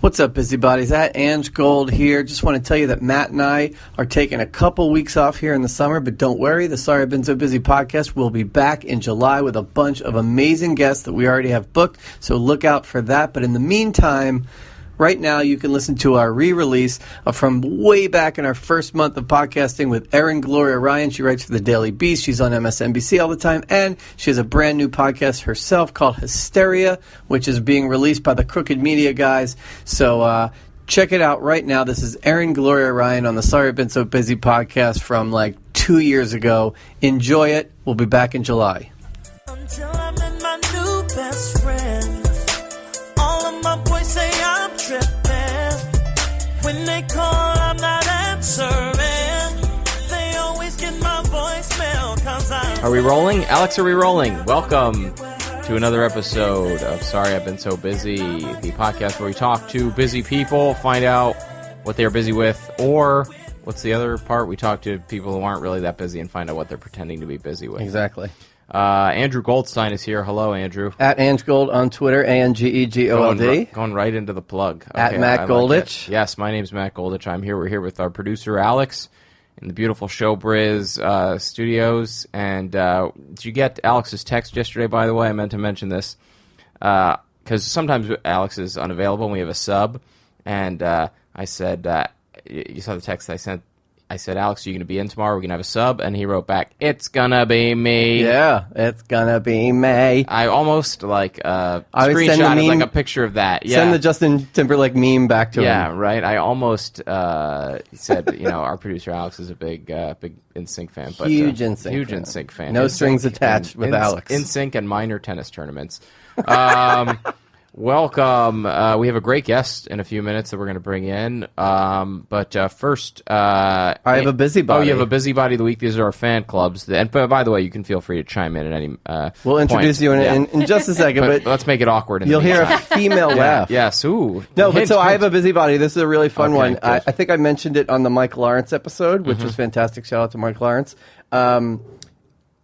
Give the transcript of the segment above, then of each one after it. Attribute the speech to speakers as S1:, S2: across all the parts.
S1: What's up, busybodies? At Ange Gold here. Just want to tell you that Matt and I are taking a couple weeks off here in the summer, but don't worry, the Sorry I've Been So Busy podcast will be back in July with a bunch of amazing guests that we already have booked, so look out for that. But in the meantime, right now you can listen to our re-release from way back in our first month of podcasting with Erin Gloria Ryan. She writes for the Daily Beast. She's on MSNBC all the time, and she has a brand new podcast herself called Hysteria, which is being released by the Crooked Media guys. So check it out right now. This is Erin Gloria Ryan on the Sorry I've Been So Busy podcast from like 2 years ago. Enjoy it. We'll be back in July.
S2: Until I met my new best friend, all of my boys say I'm tripping. When they call, I'm not answering. They always get my voicemail 'cause I'm...
S3: Are we rolling? Alex, are we rolling? Welcome to another episode of Sorry I've Been So Busy, the podcast where we talk to busy people, find out what they're busy with, or what's the other part? We talk to people who aren't really that busy and find out what they're pretending to be busy with.
S1: Exactly.
S3: Andrew Goldstein is here. Hello, Andrew.
S1: At Ange Gold on Twitter, ANGEGOLD.
S3: Going right into the plug. Okay,
S1: At Matt Goldich.
S3: Yes, my name's Matt Goldich. I'm here. We're here with our producer, Alex, in the beautiful Showbiz studios. And did you get Alex's text yesterday, by the way? I meant to mention this. Because sometimes Alex is unavailable and we have a sub. And I said, you saw the text I sent. I said, Alex, are you going to be in tomorrow? We're going to have a sub. And he wrote back, it's going to be me.
S1: Yeah, it's going to be me.
S3: I almost screenshotted like a picture of that. Yeah.
S1: Send the Justin Timberlake meme back to him.
S3: Yeah, right. I almost said, our producer Alex is a big NSYNC fan. But,
S1: huge NSYNC fan. No strings attached with Alex.
S3: NSYNC and minor tennis tournaments. Welcome. We have a great guest in a few minutes that we're going to bring in. But first... I
S1: have a busybody.
S3: Oh, you have a busybody of the week. These are our fan clubs. And by the way, you can feel free to chime in at any
S1: We'll introduce you in just a second. but
S3: let's make it awkward.
S1: You'll hear a female laugh.
S3: Yes. Ooh.
S1: No, but so I have a busybody. This is a really fun one.
S3: Good.
S1: I think I mentioned it on the Mike Lawrence episode, which was fantastic. Shout out to Mike Lawrence.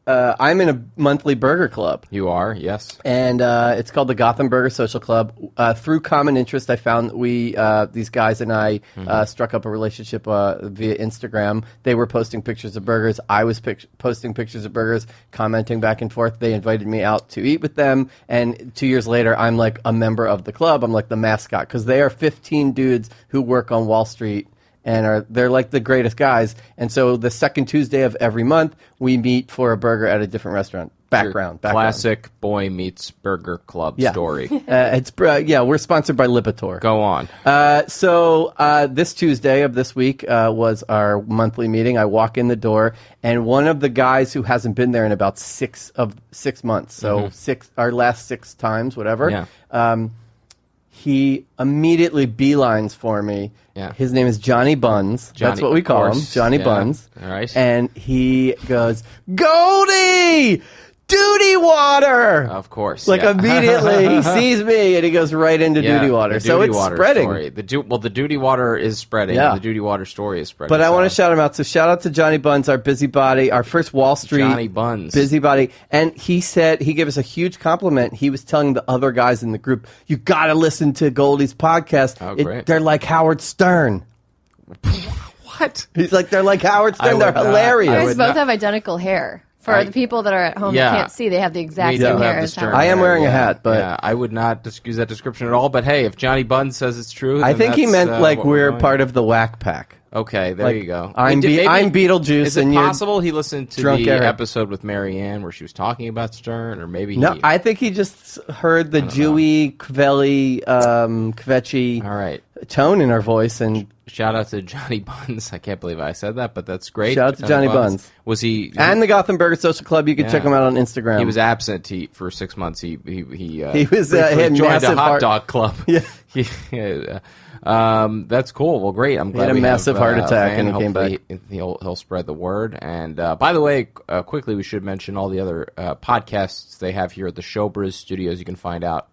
S1: I'm in a monthly burger club.
S3: You are, yes.
S1: And it's called the Gotham Burger Social Club. Through common interest, I found these guys and I struck up a relationship via Instagram. They were posting pictures of burgers. I was posting pictures of burgers, commenting back and forth. They invited me out to eat with them. And 2 years later, I'm like a member of the club. I'm like the mascot because they are 15 dudes who work on Wall Street. And they're like the greatest guys. And so the second Tuesday of every month, we meet for a burger at a different restaurant. Background.
S3: Classic boy meets burger club story.
S1: We're sponsored by Lipitor.
S3: Go on.
S1: So this Tuesday of this week was our monthly meeting. I walk in the door, and one of the guys who hasn't been there in about 6 months, so our last 6 times, whatever.
S3: Yeah.
S1: He immediately beelines for me.
S3: Yeah.
S1: His name is Johnny Buns. That's what we call him, Johnny Buns.
S3: All right.
S1: And he goes, Goldie! Duty water!
S3: Of course.
S1: Immediately, he sees me, and he goes right into duty water. So it's spreading.
S3: Story. The duty water is spreading.
S1: Yeah.
S3: The duty water story is spreading.
S1: But I want to shout him out. So shout out to Johnny Buns, our busybody, our first Wall Street
S3: Johnny Buns
S1: busybody. And he said, he gave us a huge compliment. He was telling the other guys in the group, you got to listen to Goldie's podcast.
S3: Oh, great.
S1: They're like Howard Stern.
S3: What?
S1: He's like, they're like Howard Stern. They're hilarious.
S4: You guys both have identical hair. For the people that are at home that can't see, they have the exact same hair as Howard.
S1: I am wearing a hat, but
S3: I would not use that description at all. But hey, if Johnny Bunn says it's true,
S1: I think he meant we're part of the whack pack.
S3: Okay, there you go.
S1: I'm Beetlejuice.
S3: Is it possible he listened to the episode with Marianne where she was talking about Stern, or maybe
S1: no? I think he just heard the Jewy, kvelly, kvetchy tone in our voice. And
S3: shout out to Johnny Buns. I can't believe I said that, but that's great.
S1: Shout out to Johnny Buns.
S3: Was he?
S1: And the Gotham Burger Social Club. You can check him out on Instagram.
S3: He was absent for 6 months. He
S1: was
S3: joined a hot dog club.
S1: Yeah.
S3: That's cool. Well, great. I'm glad
S1: he had a massive heart attack and he came back.
S3: He'll spread the word. And by the way, quickly, we should mention all the other podcasts they have here at the Showbiz Studios. You can find out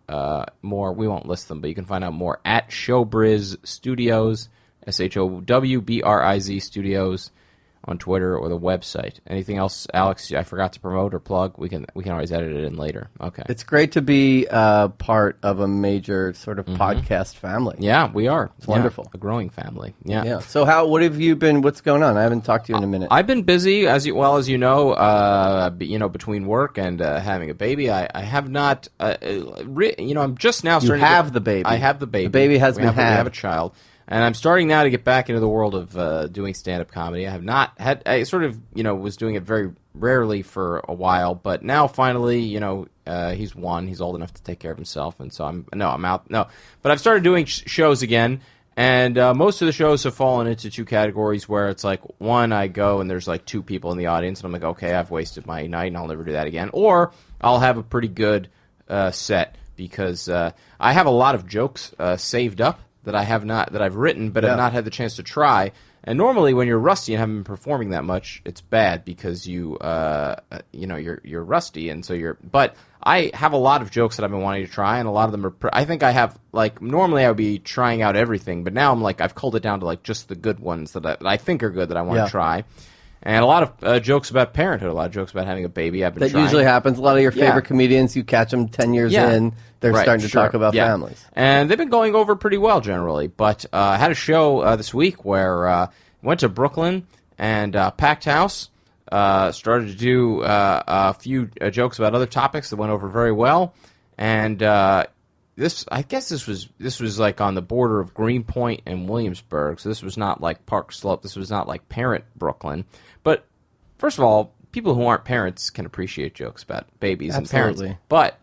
S3: more. We won't list them, but you can find out more at Showbiz Studios, SHOWBRIZ Studios. on Twitter or the website. Anything else, Alex, I forgot to promote or plug? We can always edit it in later. Okay.
S1: It's great to be part of a major sort of podcast family.
S3: Yeah, we are.
S1: It's wonderful.
S3: A growing family. Yeah.
S1: Yeah. So what have you been, what's going on? I haven't talked to you in a minute.
S3: I've been busy, as well as you know, between work and having a baby. I have not, I'm just now starting
S1: You have the baby.
S3: I have the baby.
S1: The baby has been had.
S3: We have a child. And I'm starting now to get back into the world of doing stand-up comedy. I have not had. I sort of, was doing it very rarely for a while, but now finally, he's one. He's old enough to take care of himself, and so I'm out. No, but I've started doing shows again, and most of the shows have fallen into two categories where it's like, one, I go and there's like two people in the audience, and I'm like, okay, I've wasted my night, and I'll never do that again. Or I'll have a pretty good set because I have a lot of jokes saved up that I've written but have not had the chance to try. And normally when you're rusty and haven't been performing that much, it's bad because you're rusty, and so but I have a lot of jokes that I've been wanting to try, and a lot of them are I think I have, like, normally I would be trying out everything, but now I'm like, I've culled it down to like just the good ones that I think are good that I want to try. And a lot of jokes about parenthood, a lot of jokes about having a baby. I've been trying.
S1: Usually happens. A lot of your favorite comedians, you catch them 10 years in, they're starting to talk about families.
S3: And they've been going over pretty well generally. But I had a show this week where went to Brooklyn and packed house, started to do a few jokes about other topics that went over very well. And I guess this was like on the border of Greenpoint and Williamsburg, so this was not like Park Slope. This was not like parent Brooklyn. But first of all, people who aren't parents can appreciate jokes about babies and parents. But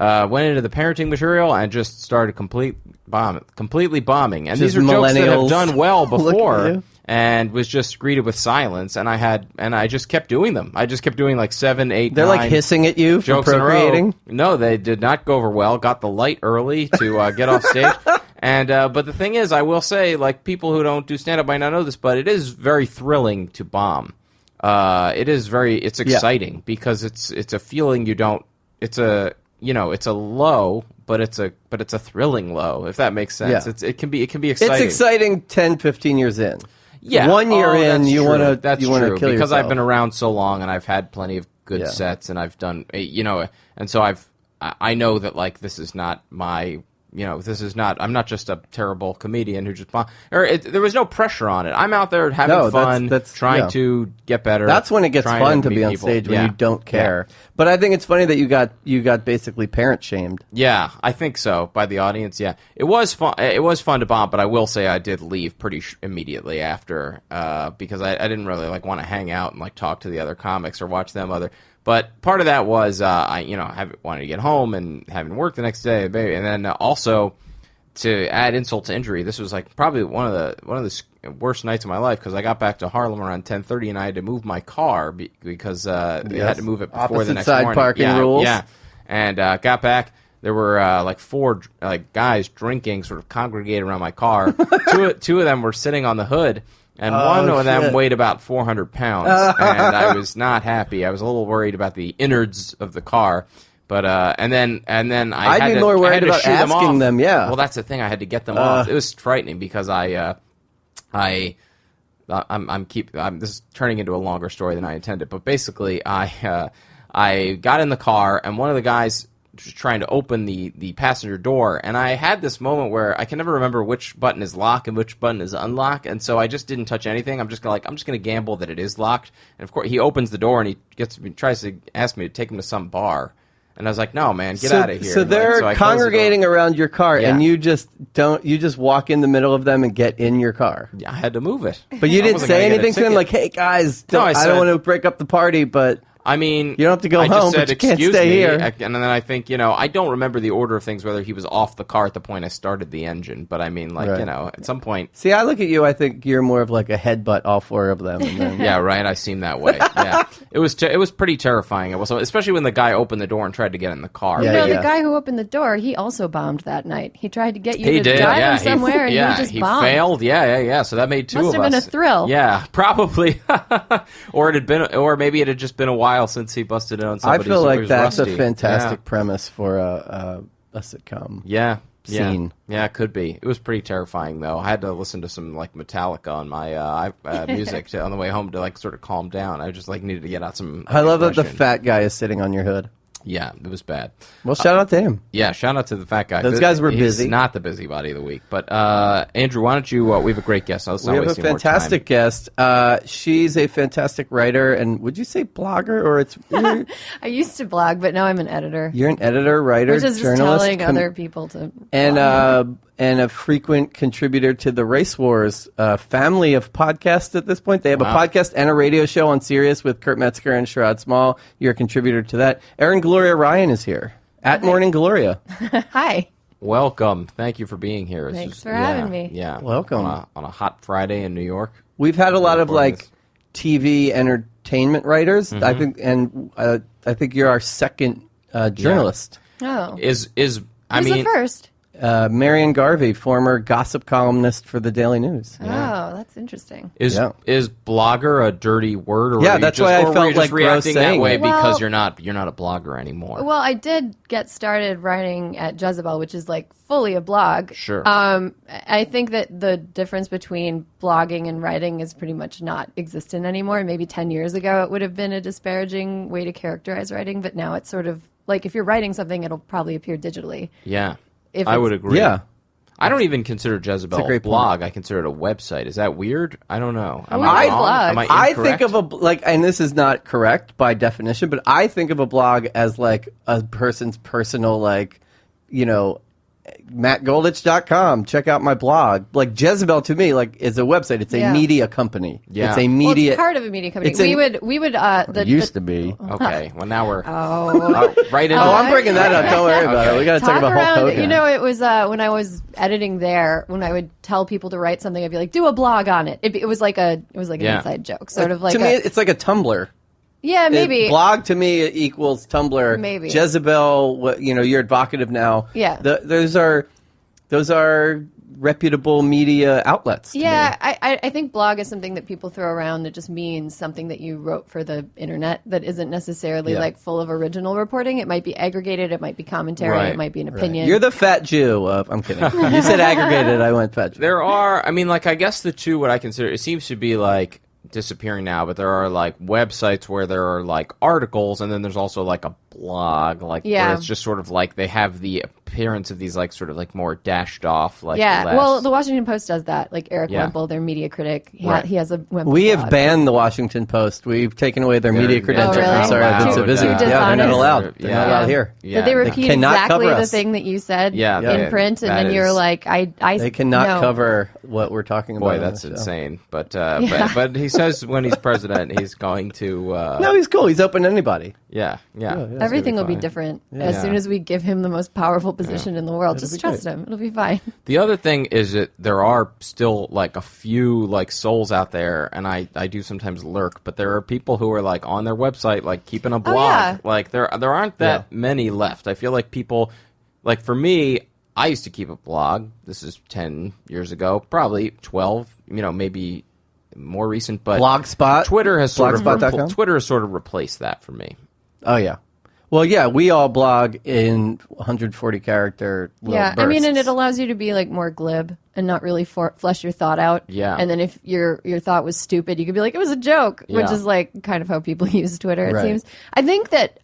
S3: went into the parenting material and just started completely bombing. And
S1: just
S3: these are jokes that have done well
S1: Look at
S3: before.
S1: you.
S3: And was just greeted with silence, and I just kept doing them. I just kept doing like 7, 8,
S1: They're
S3: 9
S1: like hissing at you for
S3: jokes in a row.
S1: procreating?
S3: No, they did not go over well. Got the light early to get off stage. And but the thing is, I will say, like, people who don't do stand-up might not know this, but it is very thrilling to bomb. It's exciting because it's a feeling you don't. It's a low. But it's a thrilling low, if that makes sense.
S1: Yeah.
S3: It can be exciting.
S1: It's exciting 10, 15 years in.
S3: Yeah,
S1: 1 year in, you want to kill
S3: because
S1: yourself.
S3: I've been around so long and I've had plenty of good sets, and I've done, and so I know that, like, this is not my. I'm not just a terrible comedian who just there was no pressure on it. I'm out there having fun, trying to get better.
S1: That's when it gets fun to be on stage, when you don't care. Yeah. But I think it's funny that you got basically parent shamed.
S3: Yeah, I think so, by the audience. Yeah, it was fun. It was fun to bomb, but I will say I did leave pretty immediately after because I didn't really want to hang out and talk to the other comics or watch them other. But part of that was I wanted to get home and having work the next day, and then also to add insult to injury, this was probably one of the worst nights of my life because I got back to Harlem around 10:30 and I had to move my car because they had to move it before the next morning.
S1: Opposite side parking rules.
S3: Yeah, and got back. There were 4 guys drinking, sort of congregated around my car. Two of them were sitting on the hood. And one of them weighed about 400 pounds, and I was not happy. I was a little worried about the innards of the car, but and then I'd
S1: be more worried about asking them. Yeah,
S3: well, that's the thing. I had to get them off. It was frightening because I'm this is turning into a longer story than I intended. But basically, I got in the car, and one of the guys trying to open the passenger door, and I had this moment where I can never remember which button is lock and which button is unlock, and so I just didn't touch anything. I'm just gonna gamble that it is locked. And of course, he opens the door and he tries to ask me to take him to some bar, and I was like, "No, man, get out of here."
S1: So they're congregating around your car, and you just walk in the middle of them and get in your car.
S3: Yeah, I had to move it,
S1: but you didn't say anything to them, like, "Hey guys, I don't want to break up the party," but.
S3: I mean,
S1: you don't have to go home, but you can't stay here.
S3: And then I think, I don't remember the order of things, whether he was off the car at the point I started the engine. But I mean, at some point.
S1: See, I look at you, I think you're more of like a headbutt all 4 of them. And then...
S3: Yeah, right. I seem that way. Yeah, it was pretty terrifying. It was, especially when the guy opened the door and tried to get in the car.
S4: Yeah, the guy who opened the door, he also bombed that night. He tried to get you to drive him somewhere, and he just bombed.
S3: He failed. Yeah. So that made 2 of us.
S4: Must have been a thrill.
S3: Yeah, probably. Or maybe it had just been a while since he busted.
S1: I feel like that's a fantastic premise for a sitcom.
S3: Yeah,
S1: scene.
S3: Yeah, it could be. It was pretty terrifying, though. I had to listen to some like Metallica on my music on the way home to like sort of calm down. I just like needed to get out some.
S1: I love that the fat guy is sitting on your hood.
S3: Yeah, it was bad.
S1: Well, shout out to him.
S3: Yeah, shout out to the fat guy.
S1: Those guys were busy.
S3: He's not the busybody of the week. But Andrew, why don't you? We have a great guest.
S1: We have a fantastic guest. She's a fantastic writer, and would you say blogger or it's?
S4: I used to blog, but now I'm an editor.
S1: You're an editor, writer,
S4: which is
S1: journalist,
S4: just telling other people to.
S1: And a frequent contributor to the Race Wars family of podcasts at this point. They have a podcast and a radio show on Sirius with Kurt Metzger and Sherrod Small. You're a contributor to that. Erin Gloria Ryan is here. At Morning Gloria.
S4: Hi.
S3: Welcome. Thank you for being here.
S4: Thanks for having me.
S3: Yeah.
S1: Welcome.
S3: On a hot Friday in New York.
S1: We've had a lot of like TV entertainment writers. I think, and I think you're our second journalist.
S4: Oh.
S3: Is
S4: Who's the first?
S1: Marianne Garvey, former gossip columnist for the Daily News.
S4: Oh, that's interesting.
S3: Is blogger a dirty word? Or
S1: that's why I felt like
S3: reacting that way because
S4: well,
S3: you're not a blogger anymore.
S4: Well, I did get started writing at Jezebel, which is like fully a blog.
S3: Sure.
S4: I think that the difference between blogging and writing is pretty much not existent anymore. Maybe 10 years ago, it would have been a disparaging way to characterize writing, but now it's sort of like if you're writing something, it'll probably appear digitally.
S3: Yeah. I would agree.
S1: Yeah.
S3: I don't even consider Jezebel a blog. I consider it a website. Is that weird? I don't know. Am I wrong? Am I incorrect?
S1: think of a and this is not correct by definition, but I think of a blog as like a person's personal mattgoldich.com. Check out my blog. Like Jezebel to me, like is a website. It's a media company.
S3: Yeah.
S1: It's a media.
S4: Well, it's part of a media company. We would.
S1: It used to be.
S3: Okay. Well, now we're
S1: right into. I'm bringing that up. Don't worry about it. We got to talk about Hulk Hogan.
S4: You know, it was when I was editing there. When I would tell people to write something, I'd be like, "Do a blog on it." It was like an inside joke, sort of like.
S1: To me, it's like a Tumblr.
S4: Yeah, maybe.
S1: Blog to me equals Tumblr.
S4: Maybe.
S1: Jezebel, you're evocative now.
S4: Yeah.
S1: Those are reputable media outlets.
S4: Yeah, I think blog is something that people throw around that just means something that you wrote for the internet that isn't necessarily like full of original reporting. It might be aggregated, it might be commentary, it might be an opinion.
S1: Right. You're the fat Jew of, I'm kidding. You said aggregated, I went fat Jew.
S3: There are, I guess the two, what I consider, it seems to be like disappearing now, but there are like websites where there are like articles, and then there's also like a blog, like where it's just sort of like they have the appearance of these like sort of like more dashed off, like
S4: well, the Washington Post does that. Like Eric Wemple, their media critic, he has a Wemple
S1: We
S4: blog.
S1: have banned the Washington Post. We've taken away their media credentials.
S4: Really?
S1: I'm sorry, I've been so busy.
S4: They're
S1: not allowed. They're not allowed here.
S4: Did they repeat exactly the thing that you said in print, and then you're like,
S1: they cannot cover what we're talking about.
S3: Boy, that's insane. But he says when he's president, he's going to.
S1: No, he's cool. He's open to anybody.
S3: Yeah.
S4: Everything will be different as soon as we give him the most powerful position in the world. Just trust him; it'll be fine.
S3: The other thing is that there are still like a few like souls out there, and I do sometimes lurk, but there are people who are like on their website, like keeping a blog. Like there aren't that many left. I feel like people, like for me, I used to keep a blog. This is 10 years ago, probably 12. Maybe more recent, but
S1: Blogspot.
S3: Twitter has sort of replaced that for me.
S1: Oh yeah. Well, yeah, we all blog in 140 character bursts.
S4: And it allows you to be like more glib and not really flesh your thought out.
S3: Yeah.
S4: And then if your thought was stupid, you could be like, it was a joke, which is like kind of how people use Twitter, it seems. I think that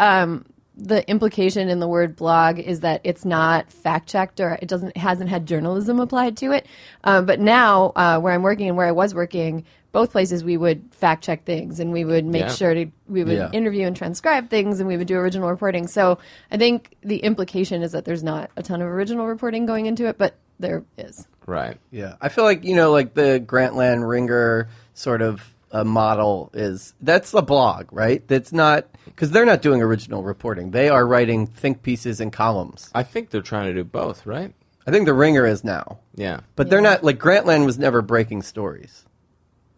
S4: the implication in the word blog is that it's not fact-checked or hasn't had journalism applied to it. But now, where I'm working and where I was working, both places we would fact check things and we would make sure we would interview and transcribe things and we would do original reporting. So I think the implication is that there's not a ton of original reporting going into it, but there is.
S3: Right.
S1: Yeah. I feel like, like the Grantland Ringer sort of model that's a blog, right? That's not, because they're not doing original reporting. They are writing think pieces and columns.
S3: I think they're trying to do both, right?
S1: I think the Ringer is now.
S3: Yeah.
S1: But they're not, like Grantland was never breaking stories.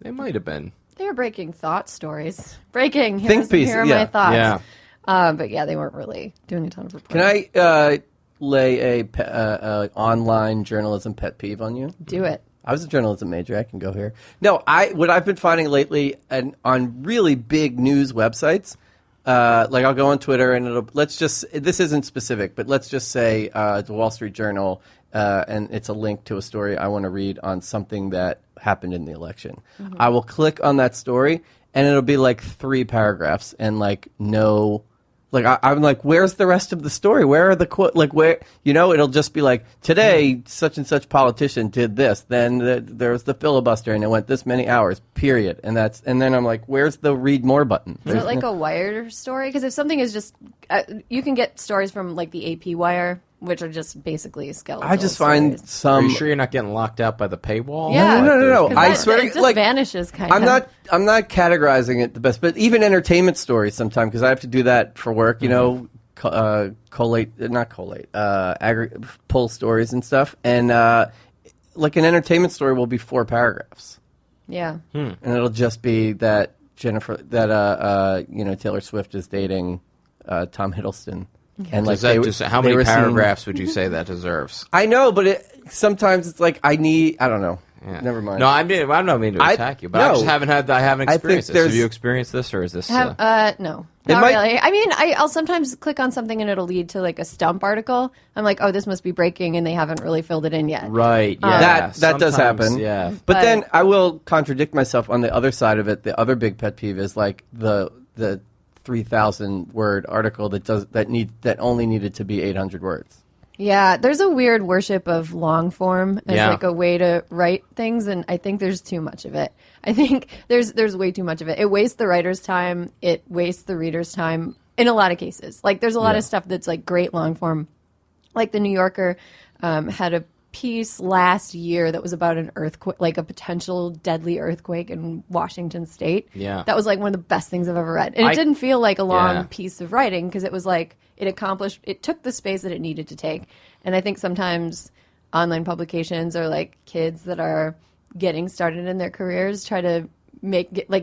S3: They might have been.
S4: They were breaking thought stories. Breaking.
S1: Think pieces.
S4: Here are my thoughts.
S3: Yeah.
S4: But they weren't really doing a ton of reporting.
S1: Can I lay a online journalism pet peeve on you?
S4: Do it.
S1: I was a journalism major. I can go here. No, what I've been finding lately on really big news websites, like I'll go on Twitter and this isn't specific, but let's just say the Wall Street Journal and it's a link to a story I want to read on something that happened in the election. I will click on that story, and it'll be like 3 paragraphs and like no. Like, I'm like, where's the rest of the story? Where are the quote? Like, where, it'll just be like, today, such and such politician did this. Then there was the filibuster, and it went this many hours, period. And then I'm like, where's the read more button?
S4: Is it like a Wired story? Because if something is just, you can get stories from like the AP Wire, which are just basically skeletal.
S1: I just find
S4: stories.
S1: some.
S3: Are you sure you're not getting locked out by the paywall?
S4: Yeah.
S1: No. I swear,
S4: it just vanishes kind of.
S1: I'm not categorizing it the best, but even entertainment stories sometimes, because I have to do that for work. Pull stories and stuff, and like an entertainment story will be 4 paragraphs.
S4: Yeah.
S1: And it'll just be that Taylor Swift is dating Tom Hiddleston.
S3: And like how many paragraphs would you say that deserves?
S1: I know, but sometimes it's like I don't know. Yeah. Never mind.
S3: No, I don't mean to attack you, but I just haven't experienced this. Have you experienced this, or is this?
S4: No, not really. I mean, I'll sometimes click on something and it'll lead to like a stump article. I'm like, oh, this must be breaking, and they haven't really filled it in yet.
S3: Right. Yeah.
S1: That does happen.
S3: Yeah.
S1: But then I will contradict myself on the other side of it. The other big pet peeve is like the 3,000 word article that only needed to be 800 words.
S4: Yeah, there's a weird worship of long form as like a way to write things, and I think there's too much of it. I think there's way too much of it. It wastes the writer's time. It wastes the reader's time in a lot of cases. Like there's a lot of stuff that's like great long form. Like the New Yorker had a piece last year that was about an earthquake, like a potential deadly earthquake in Washington State.
S3: Yeah.
S4: That was like one of the best things I've ever read. And it didn't feel like a long piece of writing because it was like it took the space that it needed to take. And I think sometimes online publications or like kids that are getting started in their careers try to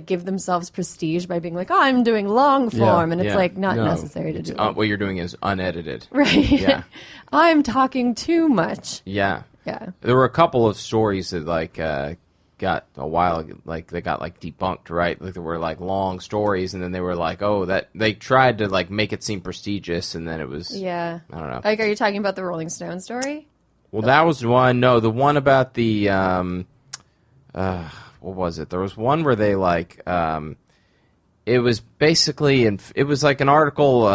S4: give themselves prestige by being like, oh, I'm doing long form, and it's like not necessary to do that.
S3: What you're doing is unedited.
S4: Right.
S3: Yeah.
S4: I'm talking too much.
S3: Yeah.
S4: Yeah.
S3: There were a couple of stories that got a while, like they got like debunked, right? Like there were like long stories, and then they were like, oh, that they tried to like make it seem prestigious, and then it was I don't know.
S4: Like, are you talking about the Rolling Stone story?
S3: Well, that was one. No, the one about the what was it? There was one where they like it was basically it was like an article.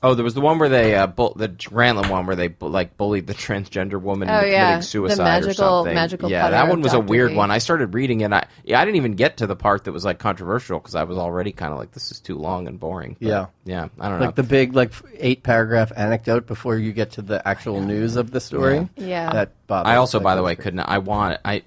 S3: There was the one where they the Grantland one where they bullied the transgender woman into committing suicide or something.
S4: Magical
S3: yeah, that one was a weird
S4: B.
S3: one. I started reading it. I didn't even get to the part that was like controversial because I was already kind of like, this is too long and boring. But, yeah. I don't know.
S1: Like the big 8-paragraph anecdote before you get to the actual news of the story.
S4: Yeah.
S1: That bothers.
S3: I also, by the way, couldn't.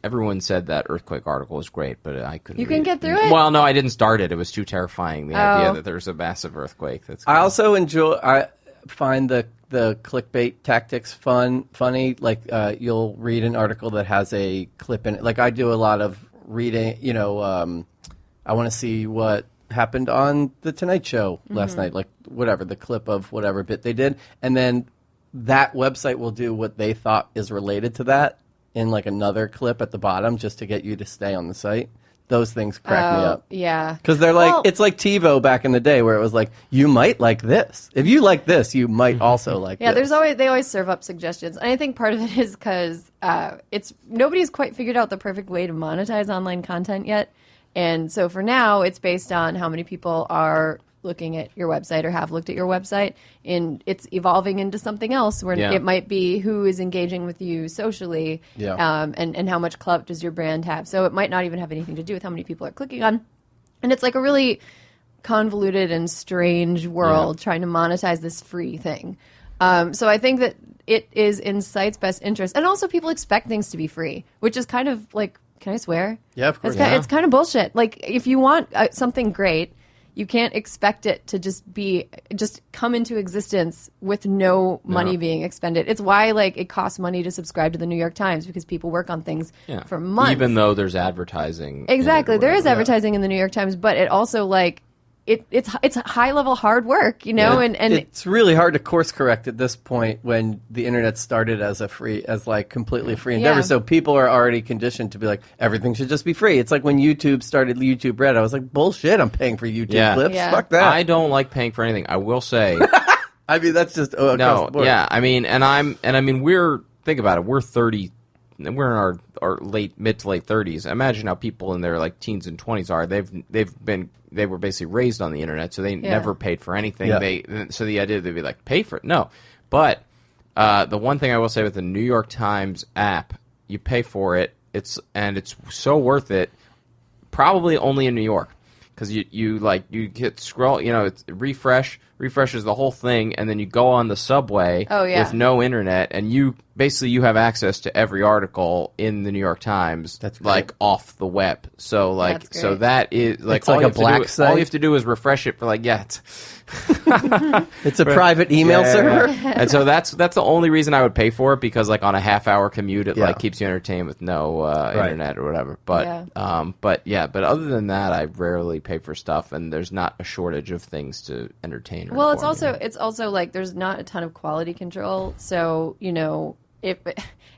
S3: Everyone said that earthquake article was great, but I couldn't.
S4: You can get through it.
S3: Well, no, I didn't start it. It was too terrifying. The idea that there's a massive earthquake.
S1: I also enjoy. I find the clickbait tactics funny. Like you'll read an article that has a clip in it. Like I do a lot of reading. I want to see what happened on the Tonight Show last night. Like whatever the clip of whatever bit they did, and then that website will do what they thought is related to that in like another clip at the bottom just to get you to stay on the site. Those things crack me up.
S4: Yeah.
S1: Because they're like, it's like TiVo back in the day where it was like, you might like this. If you like this, you might also like this.
S4: Yeah, they always serve up suggestions. And I think part of it is because nobody's quite figured out the perfect way to monetize online content yet. And so for now, it's based on how many people are looking at your website or have looked at your website, and it's evolving into something else where it might be who is engaging with you socially, and how much clout does your brand have. So it might not even have anything to do with how many people are clicking on. And it's like a really convoluted and strange world trying to monetize this free thing. So I think that it is in site's best interest, and also people expect things to be free, which is kind of like, can I swear?
S1: Yeah, of course.
S4: It's kind of bullshit. Like if you want something great, you can't expect it to just come into existence with no money being expended. It's why it costs money to subscribe to the New York Times, because people work on things for months.
S3: Even though there's advertising.
S4: Exactly. There is advertising in the New York Times, but it also it's high level hard work, and
S1: it's really hard to course correct at this point when the internet started as completely free endeavor. So people are already conditioned to be like, everything should just be free. It's like when YouTube started YouTube Red, I was like, bullshit, I'm paying for YouTube clips.
S4: Yeah.
S1: Fuck that.
S3: I don't like paying for anything. I will say.
S1: I mean, that's just across the board.
S3: Yeah. I mean, we're think about it. We're 30. We're in our mid to late 30s. Imagine how people in their like teens and 20s are. They were basically raised on the internet, so they never paid for anything.
S1: Yeah.
S3: So the idea they'd be like, pay for it? No. But the one thing I will say with the New York Times app, you pay for it. It's so worth it. Probably only in New York, because you hit scroll. It's refreshes the whole thing, and then you go on the subway with no internet, and you have access to every article in the New York Times.
S1: That's great.
S3: Like off the web. So that is like
S1: it's like a black site.
S3: All you have to do is refresh it for
S1: it's a private email server.
S3: And so that's the only reason I would pay for it, because like on a half-hour commute, it like keeps you entertained with no internet or whatever. But but other than that, I rarely pay for stuff, and there's not a shortage of things to entertain.
S4: Well, it's also like there's not a ton of quality control. So if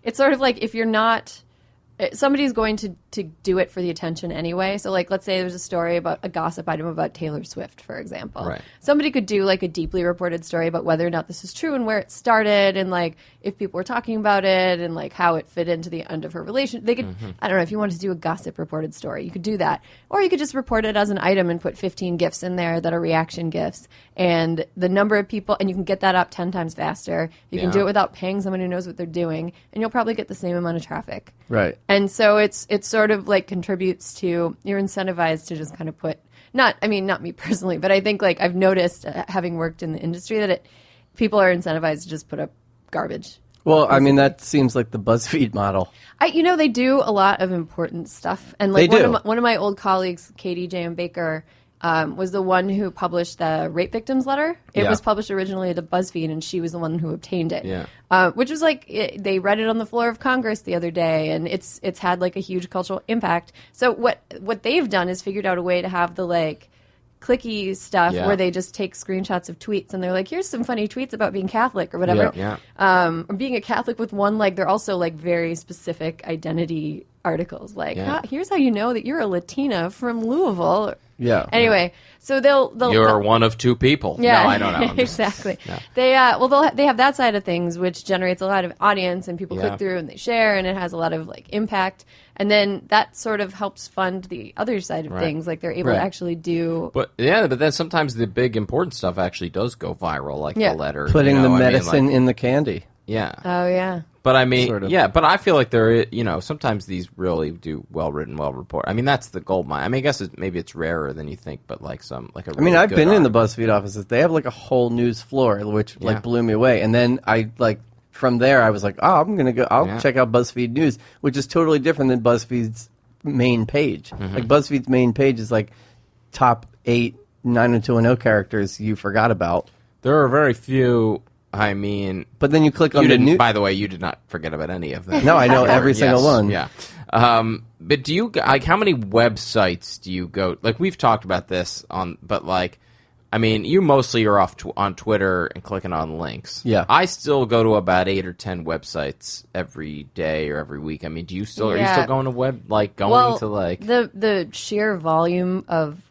S4: it's sort of like if you're not. Somebody's going to do it for the attention anyway. So, like, let's say there's a story about a gossip item about Taylor Swift, for example.
S3: Right. Somebody
S4: could do, like, a deeply reported story about whether or not this is true and where it started and, like, if people were talking about it and, like, how it fit into the end of her relation. They could, I don't know, if you wanted to do a gossip reported story, you could do that. Or you could just report it as an item and put 15 GIFs in there that are reaction GIFs. And the number of people, and you can get that up 10 times faster. You can do it without paying someone who knows what they're doing. And you'll probably get the same amount of traffic.
S1: Right.
S4: And so it's sort of like contributes to, you're incentivized to just kind of put, not me personally, but I think like I've noticed having worked in the industry that people are incentivized to just put up garbage.
S1: Well, I mean, that seems like the BuzzFeed model.
S4: They do a lot of important stuff. And like one of my old colleagues, Katie J.M. Baker, was the one who published the rape victims letter. It was published originally to BuzzFeed, and she was the one who obtained it. Yeah. Which was like they read it on the floor of Congress the other day, and it's had like a huge cultural impact. So what they've done is figured out a way to have the like clicky stuff where they just take screenshots of tweets and they're like, here's some funny tweets about being Catholic or whatever. Or being a Catholic with one leg. They're also like very specific identity articles, like here's how you know that you're a Latina from Louisville.
S1: Yeah.
S4: Anyway, so they'll
S3: you're one of two people.
S4: Yeah,
S3: no, I don't know.
S4: Exactly.
S3: Yeah.
S4: They have that side of things, which generates a lot of audience, and people click through and they share, and it has a lot of like impact. And then that sort of helps fund the other side of things, like they're able to actually do.
S3: But then sometimes the big important stuff actually does go viral, like the letter,
S1: putting the medicine in the candy.
S3: Yeah.
S4: Oh yeah.
S3: But I mean,
S1: sort of.
S3: but I feel like sometimes these really do well written, well reported. I mean, that's the gold mine. I mean, I guess maybe it's rarer than you think, but like really
S1: I've been in the BuzzFeed offices. They have like a whole news floor, which like blew me away. And then from there, I was like, oh, I'm gonna go. I'll check out BuzzFeed News, which is totally different than BuzzFeed's main page. Like BuzzFeed's main page is like top 8 90210 characters you forgot about.
S3: There are very few. I mean,
S1: but then you click on the news.
S3: By the way, you did not forget about any of them.
S1: No, I know every single one.
S3: Yeah. But do you how many websites do you go? Like we've talked about this but like, I mean, you mostly are on Twitter and clicking on links.
S1: Yeah.
S3: I still go to about 8 or 10 websites every day or every week. I mean, are you still going to
S4: the sheer volume of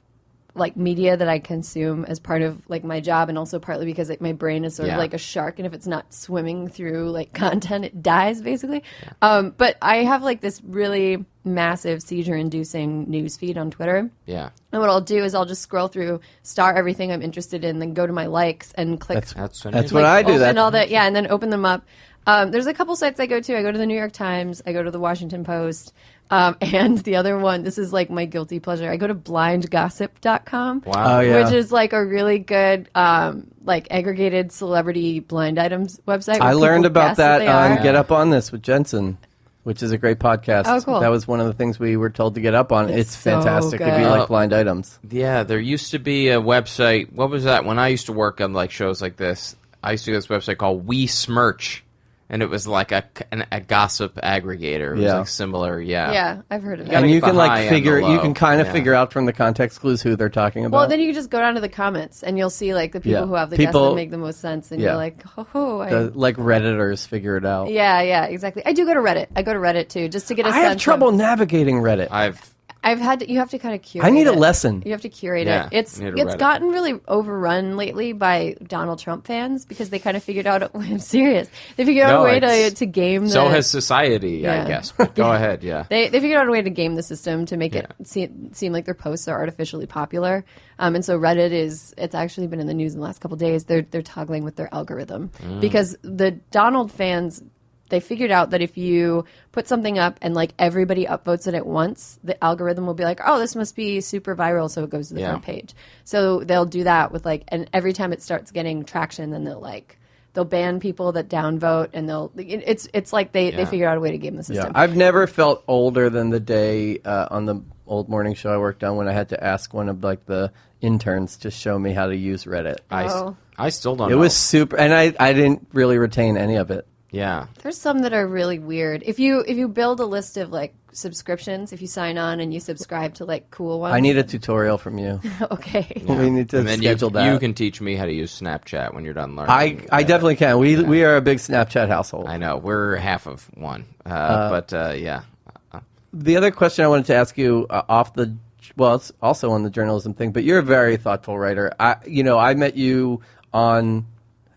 S4: like media that I consume as part of like my job, and also partly because like my brain is sort of like a shark, and if it's not swimming through like content, it dies basically. But I have like this really massive seizure-inducing news feed on Twitter.
S3: Yeah.
S4: And what I'll do is I'll just scroll through, star everything I'm interested in, then go to my likes and click.
S1: That's what I do.
S4: Open all that, and then open them up. There's a couple sites I go to. I go to the New York Times. I go to the Washington Post. And the other one, this is like my guilty pleasure. I go to blindgossip.com.
S3: Wow.
S1: Oh, yeah.
S4: Which is like a really good, like aggregated celebrity blind items website.
S1: I learned about that on Get Up On This with Jensen, which is a great podcast.
S4: Oh, cool.
S1: That was one of the things we were told to get up on. It's
S4: so
S1: fantastic
S4: good.
S1: if you like blind items.
S3: Yeah, there used to be a website. What was that? When I used to work on like shows like this, I used to go to this website called We Smirch. And it was like a gossip aggregator. It was like similar,
S4: Yeah, I've heard of it.
S1: And you can like figure out from the context clues who they're talking about.
S4: Well, then you can just go down to the comments and you'll see like the people who have the guests that make the most sense, and you're like,
S1: like Redditors figure it out.
S4: Yeah, exactly. I do go to Reddit. I go to Reddit too, just to get a sense.
S1: I have trouble navigating Reddit.
S4: You have to kind of curate
S1: I need a
S4: it.
S1: lesson.
S4: You have to curate
S3: Yeah,
S4: it. It's gotten really overrun lately by Donald Trump fans because they kind of figured out. I'm serious. They figured out a way to game.
S3: So has society, I guess. But go ahead. Yeah.
S4: They figured out a way to game the system to make it seem like their posts are artificially popular. And so Reddit it's actually been in the news in the last couple of days. They're toggling with their algorithm because the Donald fans. They figured out that if you put something up and like everybody upvotes it at once, the algorithm will be like, oh, this must be super viral, so it goes to the front page. So they'll do that with like, and every time it starts getting traction, then they'll ban people that downvote, and it's like they figured out a way to game the system.
S1: Yeah. I've never felt older than the day on the old morning show I worked on when I had to ask one of like the interns to show me how to use Reddit.
S3: I still don't know.
S1: It was super, and I didn't really retain any of it.
S3: Yeah.
S4: There's some that are really weird. If you build a list of like subscriptions, if you sign on and you subscribe to like cool ones.
S1: I need a tutorial from you.
S4: Okay.
S1: Yeah. We need to schedule that.
S3: You can teach me how to use Snapchat when you're done learning.
S1: I definitely can. We are a big Snapchat household.
S3: I know. We're half of one. But yeah.
S1: The other question I wanted to ask you it's also on the journalism thing, but you're a very thoughtful writer. I met you on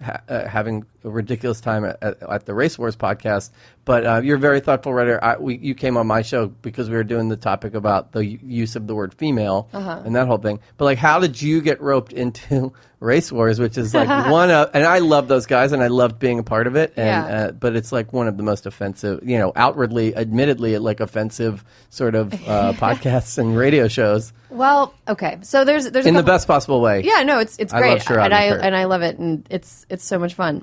S1: having a ridiculous time at the Race Wars podcast, but you're a very thoughtful writer. You came on my show because we were doing the topic about the use of the word female and that whole thing. But like, how did you get roped into Race Wars, which is like and I love those guys and I loved being a part of it. And but it's like one of the most offensive, outwardly, admittedly, like offensive sort of podcasts and radio shows.
S4: Well, okay, so there's
S1: in the best possible way.
S4: Yeah, no, it's great, and I love it, and it's so much fun.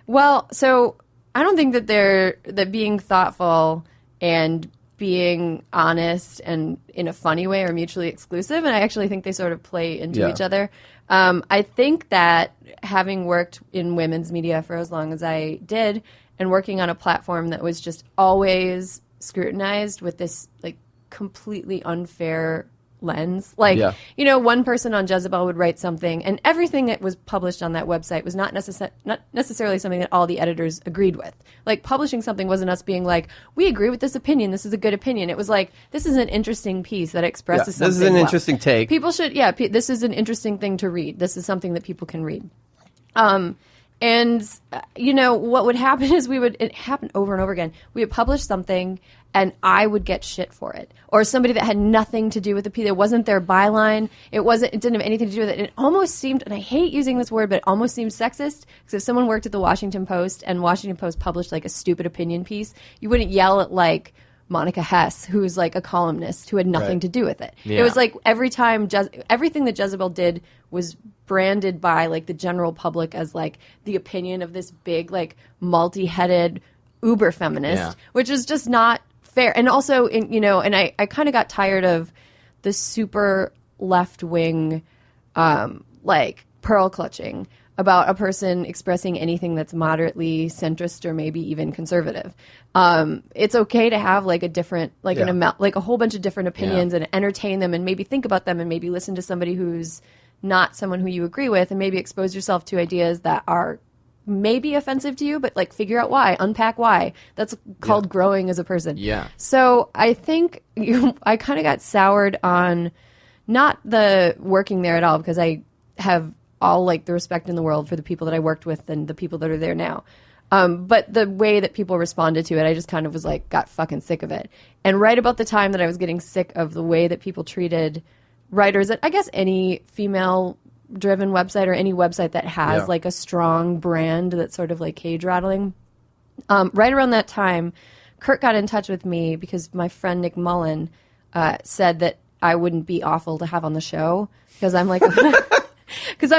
S4: Well, so I don't think that being thoughtful and being honest and in a funny way are mutually exclusive, and I actually think they sort of play into each other. I think that having worked in women's media for as long as I did, and working on a platform that was just always scrutinized with this like completely unfair lens. Like, one person on Jezebel would write something, and everything that was published on that website was not necessarily something that all the editors agreed with. Like, publishing something wasn't us being like, we agree with this opinion, this is a good opinion. It was like, this is an interesting piece that expresses something.
S1: This is an interesting take.
S4: People should, this is an interesting thing to read. This is something that people can read. And, what would happen is it happened over and over again. We would publish something and I would get shit for it. Or somebody that had nothing to do with the piece. It wasn't their byline. It didn't have anything to do with it. It almost seemed, and I hate using this word, but it almost seemed sexist. Because if someone worked at the Washington Post and Washington Post published like a stupid opinion piece, you wouldn't yell at like Monica Hess, who's like a columnist who had nothing to do with it. Yeah. It was like every time, everything that Jezebel did was branded by like the general public as like the opinion of this big like multi-headed uber feminist, which is just not fair. And also, and I kind of got tired of the super left-wing like pearl clutching about a person expressing anything that's moderately centrist or maybe even conservative. It's okay to have like a different, like like a whole bunch of different opinions and entertain them and maybe think about them and maybe listen to somebody who's not someone who you agree with and maybe expose yourself to ideas that are maybe offensive to you, but like figure out why, unpack why. That's called growing as a person. Yeah. So I think I kind of got soured on not the working there at all because I have all like the respect in the world for the people that I worked with and the people that are there now. But the way that people responded to it, I just kind of was like, got fucking sick of it. And right about the time that I was getting sick of the way that people treated writers at, I guess, any female-driven website or any website that has like a strong brand that's sort of like cage rattling. Right around that time, Kurt got in touch with me because my friend Nick Mullen said that I wouldn't be awful to have on the show because I'm like... Because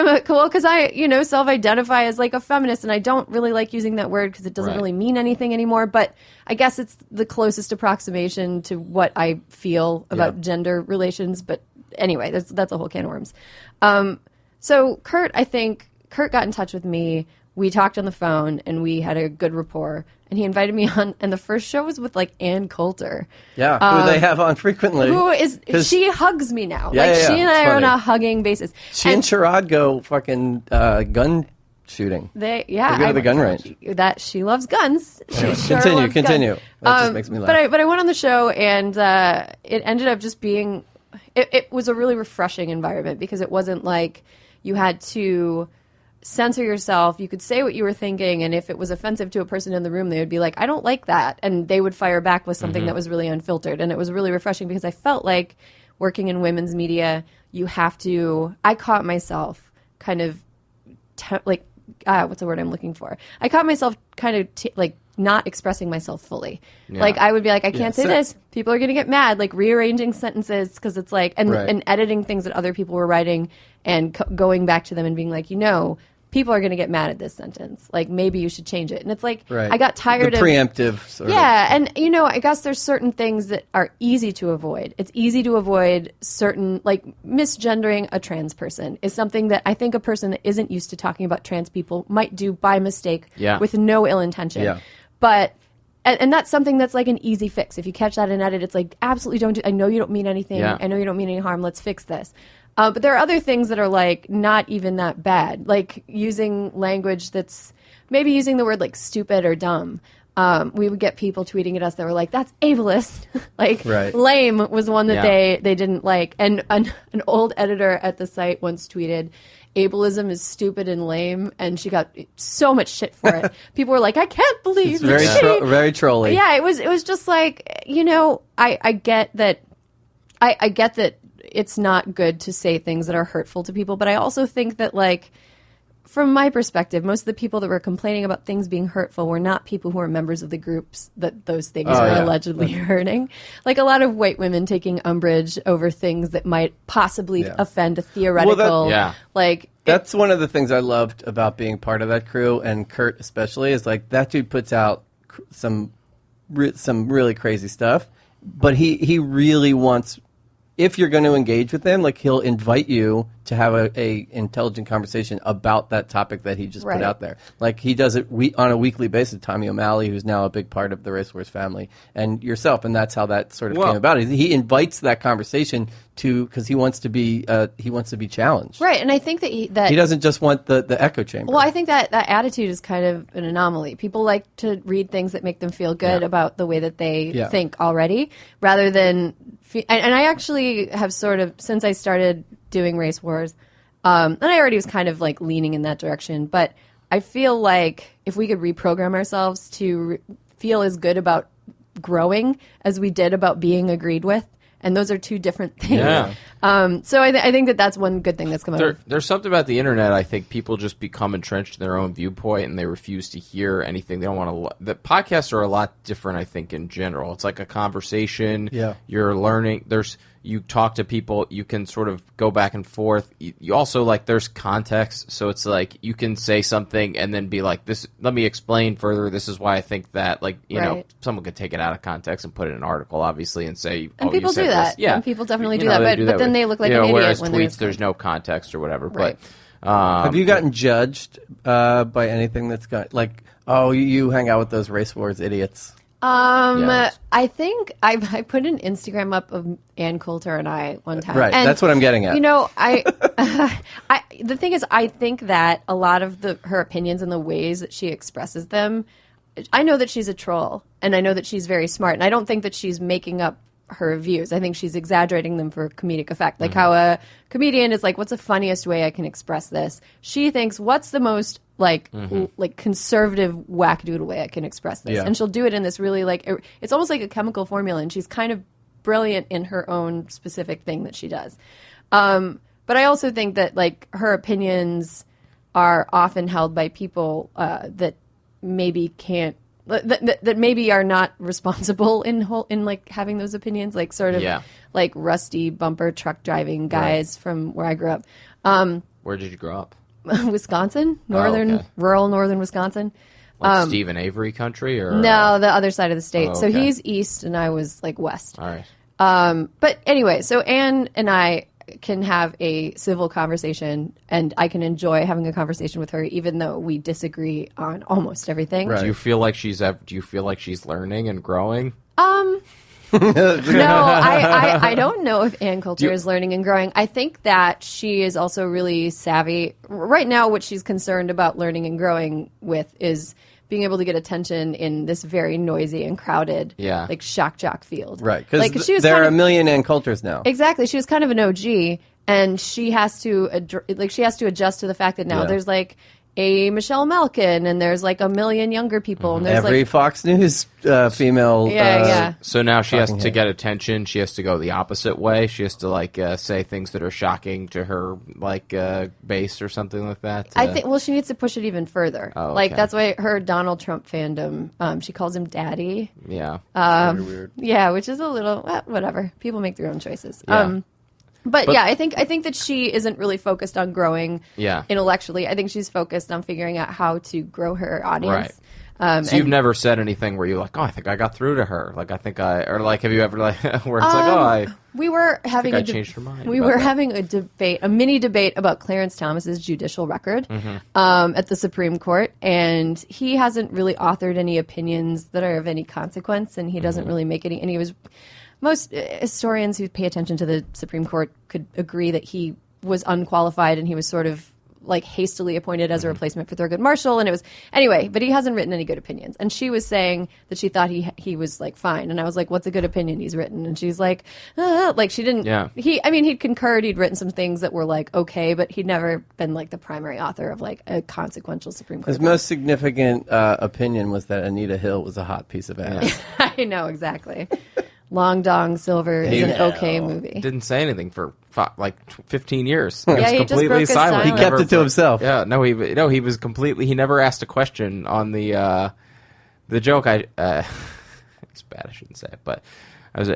S4: I self-identify as like a feminist, and I don't really like using that word because it doesn't really mean anything anymore. But I guess it's the closest approximation to what I feel about gender relations. But anyway, that's a whole can of worms. So Kurt got in touch with me. We talked on the phone, and we had a good rapport. And he invited me on, and the first show was with like Ann Coulter. Yeah,
S1: who they have on frequently.
S4: She hugs me now. She and I are on a hugging basis.
S1: She and Sherrod go fucking gun shooting.
S4: They
S1: go to the gun range.
S4: That she loves guns. She sure loves
S1: continue.
S4: Guns.
S1: That just makes me laugh.
S4: But I went on the show, and it ended up just being. It was a really refreshing environment because it wasn't like you had to censor yourself. You could say what you were thinking, and if it was offensive to a person in the room, they would be like, I don't like that. And they would fire back with something that was really unfiltered. And it was really refreshing because I felt like working in women's media, you have to, I caught myself kind of what's the word I'm looking for? I caught myself kind of not expressing myself fully. Yeah. Like I would be like, I can't say this. People are going to get mad. Like rearranging sentences because it's like, and editing things that other people were writing and going back to them and being like, people are going to get mad at this sentence. Like maybe you should change it. And it's like, I got tired of
S1: preemptive sort of.
S4: And I guess there's certain things that are easy to avoid. It's easy to avoid certain, like misgendering a trans person is something that I think a person that isn't used to talking about trans people might do by mistake with no ill intention. Yeah. But and that's something that's like an easy fix. If you catch that in edit, it's like absolutely don't do. I know you don't mean anything. Yeah. I know you don't mean any harm. Let's fix this. But there are other things that are like not even that bad, like using language that's maybe using the word like stupid or dumb. We would get people tweeting at us that were like, "That's ableist." Lame was one that they didn't like. And an old editor at the site once tweeted, "Ableism is stupid and lame," and she got so much shit for it. People were like, "I can't believe
S1: it's very trolly."
S4: Yeah, it was just like I get that. I get that. It's not good to say things that are hurtful to people, but I also think that, like, from my perspective, most of the people that were complaining about things being hurtful were not people who are members of the groups that those things were allegedly hurting. Like a lot of white women taking umbrage over things that might possibly offend a theoretical.
S1: That's one of the things I loved about being part of that crew, and Kurt especially, is like that dude puts out some really crazy stuff, but he really wants. If you're going to engage with him, like he'll invite you to have a intelligent conversation about that topic that he just put out there. Like he does it on a weekly basis. Tommy O'Malley, who's now a big part of the Race Wars family, and yourself, and that's how that sort of came about. He invites that conversation because he wants to be challenged.
S4: Right, and I think that he
S1: doesn't just want the echo chamber.
S4: Well, I think that attitude is kind of an anomaly. People like to read things that make them feel good about the way that they think already, rather than. And I actually have sort of, since I started doing Race Wars, and I already was kind of like leaning in that direction, but I feel like if we could reprogram ourselves to feel as good about growing as we did about being agreed with, and those are two different things. Yeah. So I think that's one good thing that's come out of
S3: There's something about the internet, I think people just become entrenched in their own viewpoint and they refuse to hear anything. They don't want to... The podcasts are a lot different, I think, in general. It's like a conversation. Yeah. You're learning. You talk to people, you can sort of go back and forth. You also, like, there's context, so it's like you can say something and then be like, "This. Let me explain further. This is why I think that." Like, you know, someone could take it out of context and put it in an article, obviously, and say,
S4: and people do that.
S3: This. Yeah,
S4: and people definitely do that. But then they look like an idiot
S3: whereas
S4: when
S3: tweets, there's no context or whatever.
S4: Right.
S3: But
S1: have you gotten judged by anything that's got like, oh, you hang out with those Race Wars idiots?
S4: Yes. I think I put an Instagram up of Ann Coulter and I one time.
S1: Right,
S4: and,
S1: that's what I'm getting at.
S4: The thing is, I think that a lot of her opinions and the ways that she expresses them, I know that she's a troll, and I know that she's very smart, and I don't think that she's making up her views. I think she's exaggerating them for comedic effect. Like how a comedian is like, what's the funniest way I can express this? She thinks, what's the most like conservative wackadoodle way I can express this? And she'll do it in this really like, it's almost like a chemical formula, and she's kind of brilliant in her own specific thing that she does. But I also think that like her opinions are often held by people that maybe can't, that maybe are not responsible in like having those opinions, like sort of like rusty bumper truck driving guys from where I grew up.
S3: Where did you grow up?
S4: Wisconsin, rural northern Wisconsin.
S3: Like Stephen Avery country, or
S4: no, the other side of the state. So he's east and I was like west.
S3: All right.
S4: But anyway, so Anne and I can have a civil conversation, and I can enjoy having a conversation with her, even though we disagree on almost everything.
S1: Right.
S3: Do you feel like she's learning and growing?
S4: I don't know if Ann Coulter is learning and growing. I think that she is also really savvy. Right now, what she's concerned about learning and growing with is being able to get attention in this very noisy and crowded, like shock jock field.
S1: Right, because there are a million Ann Coulters now.
S4: Exactly. She was kind of an OG, and she has to adjust to the fact that now there's like a Michelle Malkin, and there's like a million younger people, and there's
S1: every Fox News female.
S3: So now she has to get attention. She has to go the opposite way. She has to like say things that are shocking to her, like base or something like that.
S4: I think. Well, she needs to push it even further.
S3: Oh, okay.
S4: Like that's why her Donald Trump fandom. She calls him Daddy.
S3: Yeah.
S1: Very weird.
S4: Yeah, which is a little whatever. People make their own choices. Yeah. But yeah, I think that she isn't really focused on growing intellectually. I think she's focused on figuring out how to grow her audience.
S3: Right. So you've never said anything where you're like, oh, I think I got through to her. Like, I think have you ever like where it's
S4: we were having
S3: I changed her mind.
S4: We were having a debate, a mini debate about Clarence Thomas's judicial record at the Supreme Court, and he hasn't really authored any opinions that are of any consequence, and he doesn't really make any. And he was. Most historians who pay attention to the Supreme Court could agree that he was unqualified and he was sort of like hastily appointed as a replacement for Thurgood Marshall. And it was anyway, but he hasn't written any good opinions. And she was saying that she thought he was like fine. And I was like, what's a good opinion he's written? And she's like she didn't. Yeah. He'd concurred. He'd written some things that were like okay, but he'd never been like the primary author of like a consequential Supreme Court.
S1: His most significant opinion was that Anita Hill was a hot piece of ass.
S4: I know exactly. Long Dong Silver is an okay movie.
S3: Didn't say anything for 15 years.
S4: He
S3: was
S4: just
S3: completely
S4: broke his silence.
S1: He kept it to himself.
S3: Yeah, he was completely. He never asked a question on the joke. It's bad. I shouldn't say it, but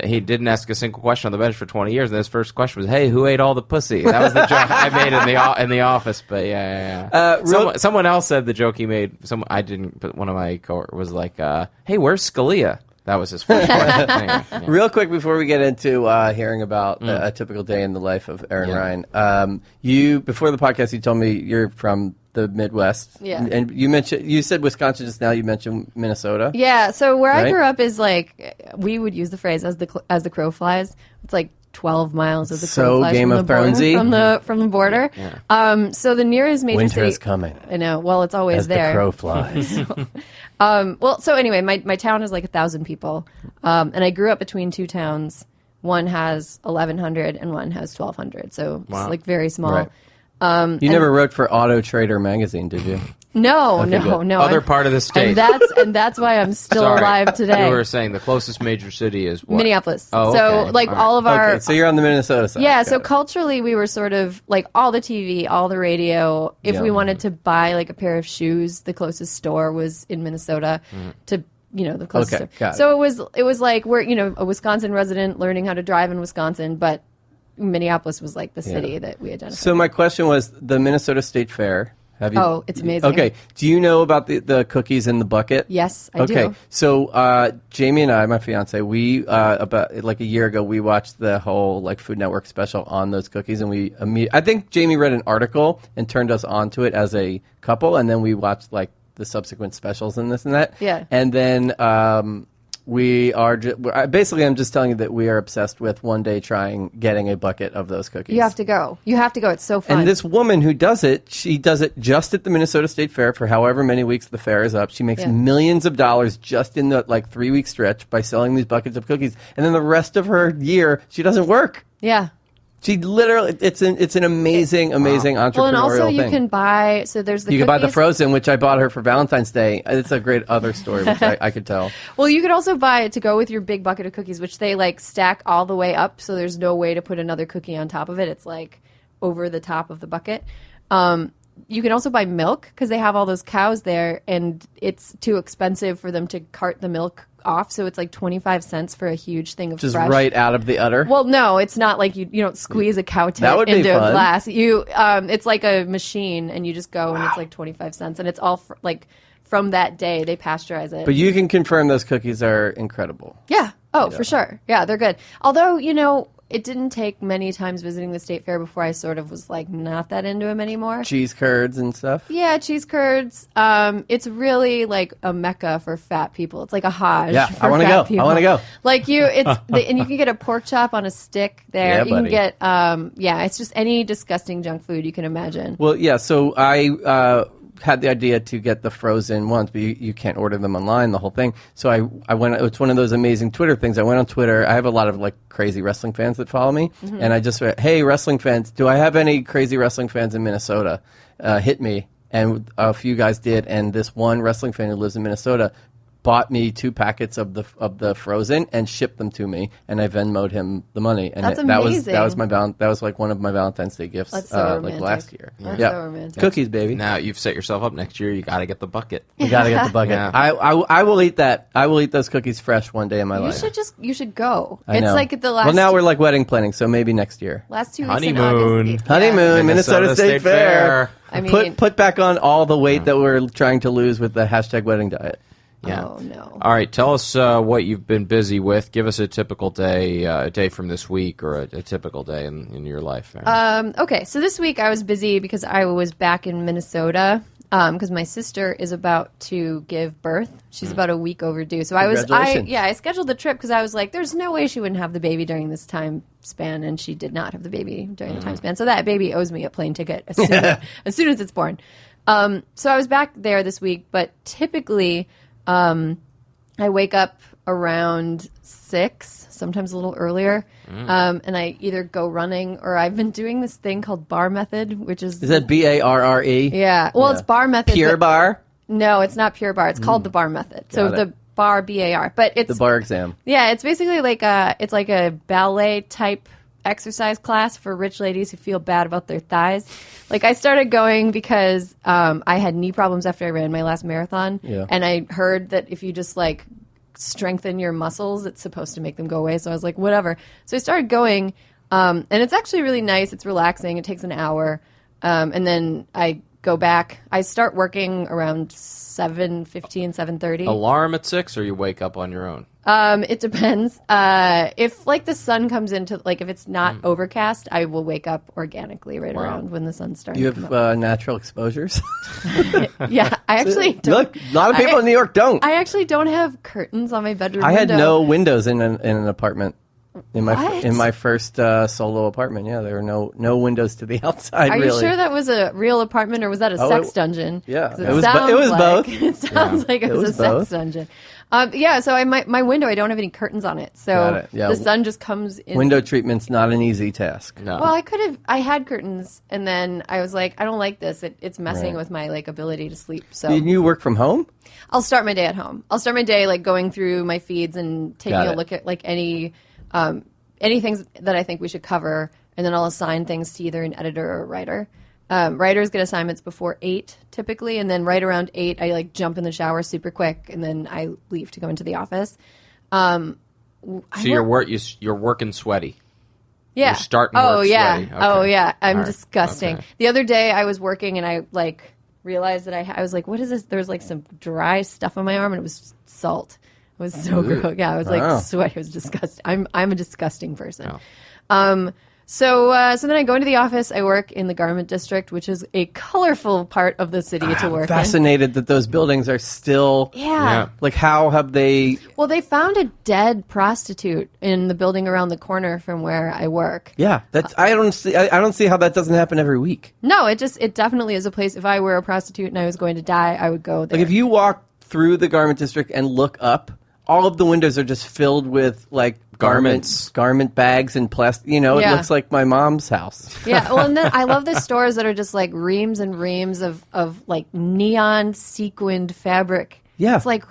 S3: he didn't ask a single question on the bench for 20 years. And his first question was, "Hey, who ate all the pussy?" That was the joke I made in the office. But someone else said the joke he made. I didn't. But one of my coworkers was like, "Hey, where's Scalia?" That was his first question. Anyway,
S1: Real quick before we get into hearing about a typical day in the life of Erin Ryan, you before the podcast you told me you're from the Midwest, and you said Wisconsin just now. You mentioned Minnesota.
S4: Yeah, so where I grew up is like we would use the phrase as the crow flies. It's like 12 miles of the crow flies
S1: Game of Thronesy
S4: from the border. Yeah. So the nearest major
S1: winter
S4: city
S1: is coming.
S4: I know. Well, it's always
S1: as
S4: there.
S1: The crow flies.
S4: So anyway, my town has like 1,000 people, and I grew up between two towns. One has 1,100 and one has 1,200. So it's like very small.
S1: Right. You never wrote for Auto Trader magazine, did you?
S4: No.
S3: Other part of the state.
S4: And that's why I'm still alive today.
S3: You were saying the closest major city is what?
S4: Minneapolis.
S3: Oh,
S4: so
S3: okay.
S4: all of our.
S1: Okay, so you're on the Minnesota side.
S4: Yeah. So culturally, we were sort of like all the TV, all the radio. If we wanted to buy like a pair of shoes, the closest store was in Minnesota. To the closest.
S1: Okay, got it.
S4: So it was like we're a Wisconsin resident learning how to drive in Wisconsin, but Minneapolis was like the city that we identified.
S1: So my question was the Minnesota State Fair.
S4: It's amazing.
S1: Okay. Do you know about the cookies in the bucket?
S4: Yes, I do.
S1: Okay. So Jamie and I, my fiance, we about like a year ago, we watched the whole like Food Network special on those cookies, and I think Jamie read an article and turned us onto it as a couple, and then we watched like the subsequent specials and this and that.
S4: Yeah.
S1: And then we are basically. I'm just telling you that we are obsessed with one day getting a bucket of those cookies.
S4: You have to go. It's so fun.
S1: And this woman who does it, she does it just at the Minnesota State Fair for however many weeks the fair is up. She makes millions of dollars just in the 3-week stretch by selling these buckets of cookies. And then the rest of her year, she doesn't work.
S4: Yeah.
S1: She literally, it's an amazing entrepreneurial
S4: Well, and also
S1: thing.
S4: you can buy, so there's the
S1: You
S4: cookies.
S1: can buy the frozen, which I bought her for Valentine's Day. It's a great other story, which I could tell.
S4: Well, you could also buy it to go with your big bucket of cookies, which they stack all the way up, so there's no way to put another cookie on top of it. It's over the top of the bucket. You can also buy milk because they have all those cows there, and it's too expensive for them to cart the milk off, so it's 25 cents for a huge thing of
S1: just
S4: fresh.
S1: Right out of the udder.
S4: Well, no, it's not like you don't squeeze a cow tit into a glass. It's like a machine, and you just go and it's 25 cents, and it's all from that day they pasteurize it.
S1: But you can confirm those cookies are incredible.
S4: Yeah. Oh, for sure. Yeah, they're good. Although it didn't take many times visiting the state fair before I sort of was like not that into them anymore.
S1: Cheese curds and stuff.
S4: Yeah, cheese curds. It's really like a mecca for fat people. It's like a Hajj.
S1: Yeah,
S4: for
S1: I want to
S4: fat
S1: go.
S4: people.
S1: I want to go.
S4: Like and you can get a pork chop on a stick there.
S1: Yeah,
S4: you
S1: buddy.
S4: can get it's just any disgusting junk food you can imagine.
S1: Well, yeah. So I had the idea to get the frozen ones, but you can't order them online, the whole thing. So I went, it's one of those amazing Twitter things. I went on Twitter. I have a lot of like crazy wrestling fans that follow me. And I just went, hey, wrestling fans, do I have any crazy wrestling fans in Minnesota? Hit me. And a few guys did. And this one wrestling fan who lives in Minnesota bought me 2 packets of the frozen and shipped them to me, and I Venmo'd him the money. And
S4: That's
S1: that
S4: amazing.
S1: that was like one of my Valentine's Day gifts.
S4: That's so romantic.
S1: like last year.
S4: That's
S1: yeah.
S4: so romantic.
S1: Cookies, baby.
S3: Now you've set yourself up. Next year, you got to get the bucket.
S1: You gotta get the bucket.
S3: Yeah.
S1: I will eat that. I will eat those cookies fresh one day in my life.
S4: You should go.
S1: I
S4: It's
S1: know.
S4: like the last.
S1: Well, now we're like wedding planning, so maybe next year.
S4: last 2 weeks
S3: Honeymoon.
S4: in August.
S1: Honeymoon, Minnesota State Fair.
S4: I mean-
S1: put back on all the weight that we're trying to lose with the hashtag wedding diet.
S3: Yeah.
S4: Oh no.
S3: All right, tell us what you've been busy with. Give us a typical day, a day from this week, or a typical day in your life.
S4: Okay, so this week I was busy because I was back in Minnesota because my sister is about to give birth. She's about a week overdue. So I scheduled the trip because I was like, there's no way she wouldn't have the baby during this time span, and she did not have the baby during the time span. So that baby owes me a plane ticket as soon as it's born. So I was back there this week, but typically I wake up around 6, sometimes a little earlier, and I either go running or I've been doing this thing called bar method, which is...
S1: Is that BARRE?
S4: Yeah. Well, it's bar method.
S1: Pure bar?
S4: No, it's not pure bar. It's called the bar method. So
S1: Got it.
S4: the bar, BAR. But it's...
S1: The bar exam.
S4: Yeah, it's basically like a ballet type exercise class for rich ladies who feel bad about their thighs. Like I started going because I had knee problems after I ran my last marathon, and I heard that if you just like strengthen your muscles, it's supposed to make them go away. So I was like, whatever. So I started going, and it's actually really nice. It's relaxing. It takes an hour, and then I go back. I start working around 7:15, 7:30.
S3: Alarm at 6, or you wake up on your own?
S4: It depends. If like the sun comes into, like if it's not overcast, I will wake up organically around when the sun's starting.
S1: You
S4: to come
S1: have
S4: up.
S1: natural exposures?
S4: Yeah, I actually don't.
S1: Look, a lot of people in New York don't.
S4: I actually don't have curtains on my bedroom
S1: I had
S4: window.
S1: no windows in an apartment. In
S4: What?
S1: my first solo apartment, there were no windows to the outside.
S4: Are you
S1: really.
S4: sure that was a real apartment or was that a sex
S1: it-
S4: dungeon?
S1: yeah,
S4: 'Cause
S1: it was both.
S4: It sounds like it was a sex dungeon. So my window, I don't have any curtains on it,
S1: Got
S4: so
S1: it. Yeah.
S4: the sun just comes in.
S1: Window treatment's not an easy task.
S3: No.
S4: Well, I had curtains, and then I was like, I don't like this. It's messing with my like ability to sleep. So
S1: Did you work from home?
S4: I'll start my day at home. I'll start my day like going through my feeds and taking
S1: Got
S4: a
S1: it.
S4: look at like any things that I think we should cover, and then I'll assign things to either an editor or a writer. Writers get assignments before 8 typically, and then right around 8 I like jump in the shower super quick, and then I leave to go into the office.
S3: So you're working sweaty.
S4: Yeah.
S3: You're starting
S4: oh
S3: work
S4: yeah.
S3: sweaty. Okay.
S4: Oh yeah. I'm
S3: All right.
S4: disgusting.
S3: Okay.
S4: The other day I was working and I like realized that I was like, what is this? There was like some dry stuff on my arm and it was salt. It was so gross. Yeah, I was
S1: Wow.
S4: like sweaty. It was disgusting. I'm a disgusting person.
S3: Oh.
S4: So then I go into the office. I work in the garment district, which is a colorful part of the city to work in.
S1: Fascinated that those buildings are still.
S4: Yeah.
S1: Like, how have they?
S4: Well, they found a dead prostitute in the building around the corner from where I work.
S1: Yeah, that's. I don't see how that doesn't happen every week.
S4: No, it definitely is a place. If I were a prostitute and I was going to die, I would go there.
S1: Like, if you walk through the garment district and look up, all of the windows are just filled with like garment bags and plastic. It
S4: Yeah.
S1: looks like my mom's house.
S4: Yeah, well, and then I love the stores that are just like reams and reams of like neon sequined fabric.
S1: Yeah.
S4: It's like,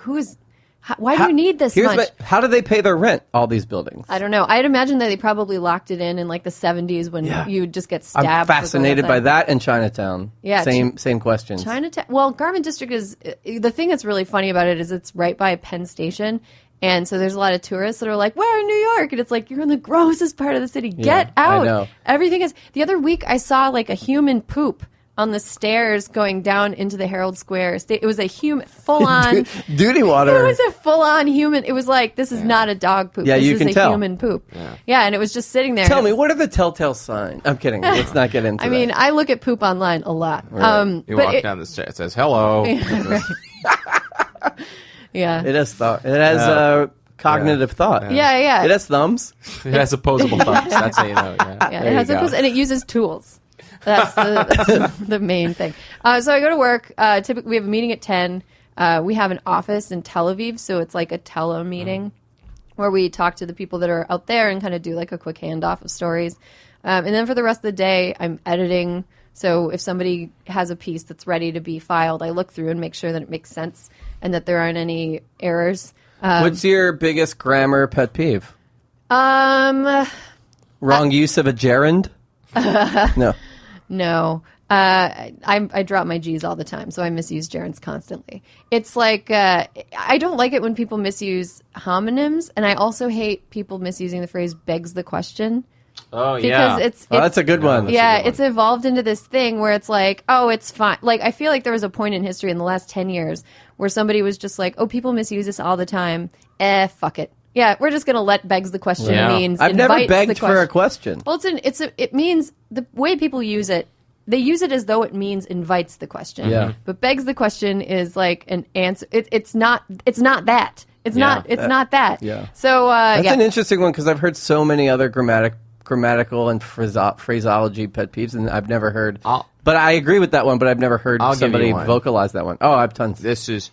S4: why do you need this much?
S1: How do they pay their rent? All these buildings.
S4: I don't know. I'd imagine that they probably locked it in like the 70s when you would just get stabbed.
S1: I'm
S4: for
S1: fascinated
S4: going
S1: by
S4: outside.
S1: that and Chinatown.
S4: Yeah,
S1: same questions.
S4: Chinatown. Well, Garment District is the thing that's really funny about it is it's right by Penn Station. And so there's a lot of tourists that are like, we're in New York. And it's like, you're in the grossest part of the city. Get out.
S1: I know.
S4: Everything is. The other week, I saw like a human poop on the stairs going down into the Herald Square. It was a human, full-on...
S1: Duty water.
S4: It was a full-on human... It was like, this is not a dog poop.
S1: Yeah,
S4: this
S1: you
S4: is
S1: can
S4: a
S1: tell.
S4: human poop. Yeah, and it was just sitting there.
S1: Tell me, what are the telltale signs? I'm kidding. Let's not get into
S4: I mean, I look at poop online a lot.
S1: Right.
S3: You walk down the stairs, it says, hello.
S4: Yeah.
S1: It has thought. It has cognitive thought.
S4: Yeah.
S1: It has thumbs.
S3: It has opposable thumbs. That's how you know.
S4: Yeah, it has and it uses tools. That's the main thing. So I go to work. Typically, we have a meeting at 10. We have an office in Tel Aviv, so it's like a tele meeting where we talk to the people that are out there and kind of do like a quick handoff of stories. And then for the rest of the day, I'm editing. So if somebody has a piece that's ready to be filed, I look through and make sure that it makes sense and that there aren't any errors.
S1: What's your biggest grammar pet peeve? Wrong use of a gerund? No.
S4: No. I drop my G's all the time, so I misuse gerunds constantly. It's like, I don't like it when people misuse homonyms, and I also hate people misusing the phrase begs the question.
S3: Oh,
S4: because it's
S1: that's a good one.
S4: It's evolved into this thing where it's like, oh, it's fine. Like, I feel like there was a point in history in the last 10 years where somebody was just like, oh, people misuse this all the time. Fuck it. Yeah, we're just going to let begs the question means
S1: I've never
S4: invites
S1: begged
S4: the
S1: for a question.
S4: Well, it means the way people use it, they use it as though it means invites the question.
S1: Yeah.
S4: But begs the question is like an answer. It's not that. It's not that.
S1: Yeah.
S4: So
S1: that's an interesting one because I've heard so many other grammatical and phraseology pet peeves, and I've never heard. But I agree with that one. But I've never heard somebody vocalize that one. Oh, I've tons.
S3: This is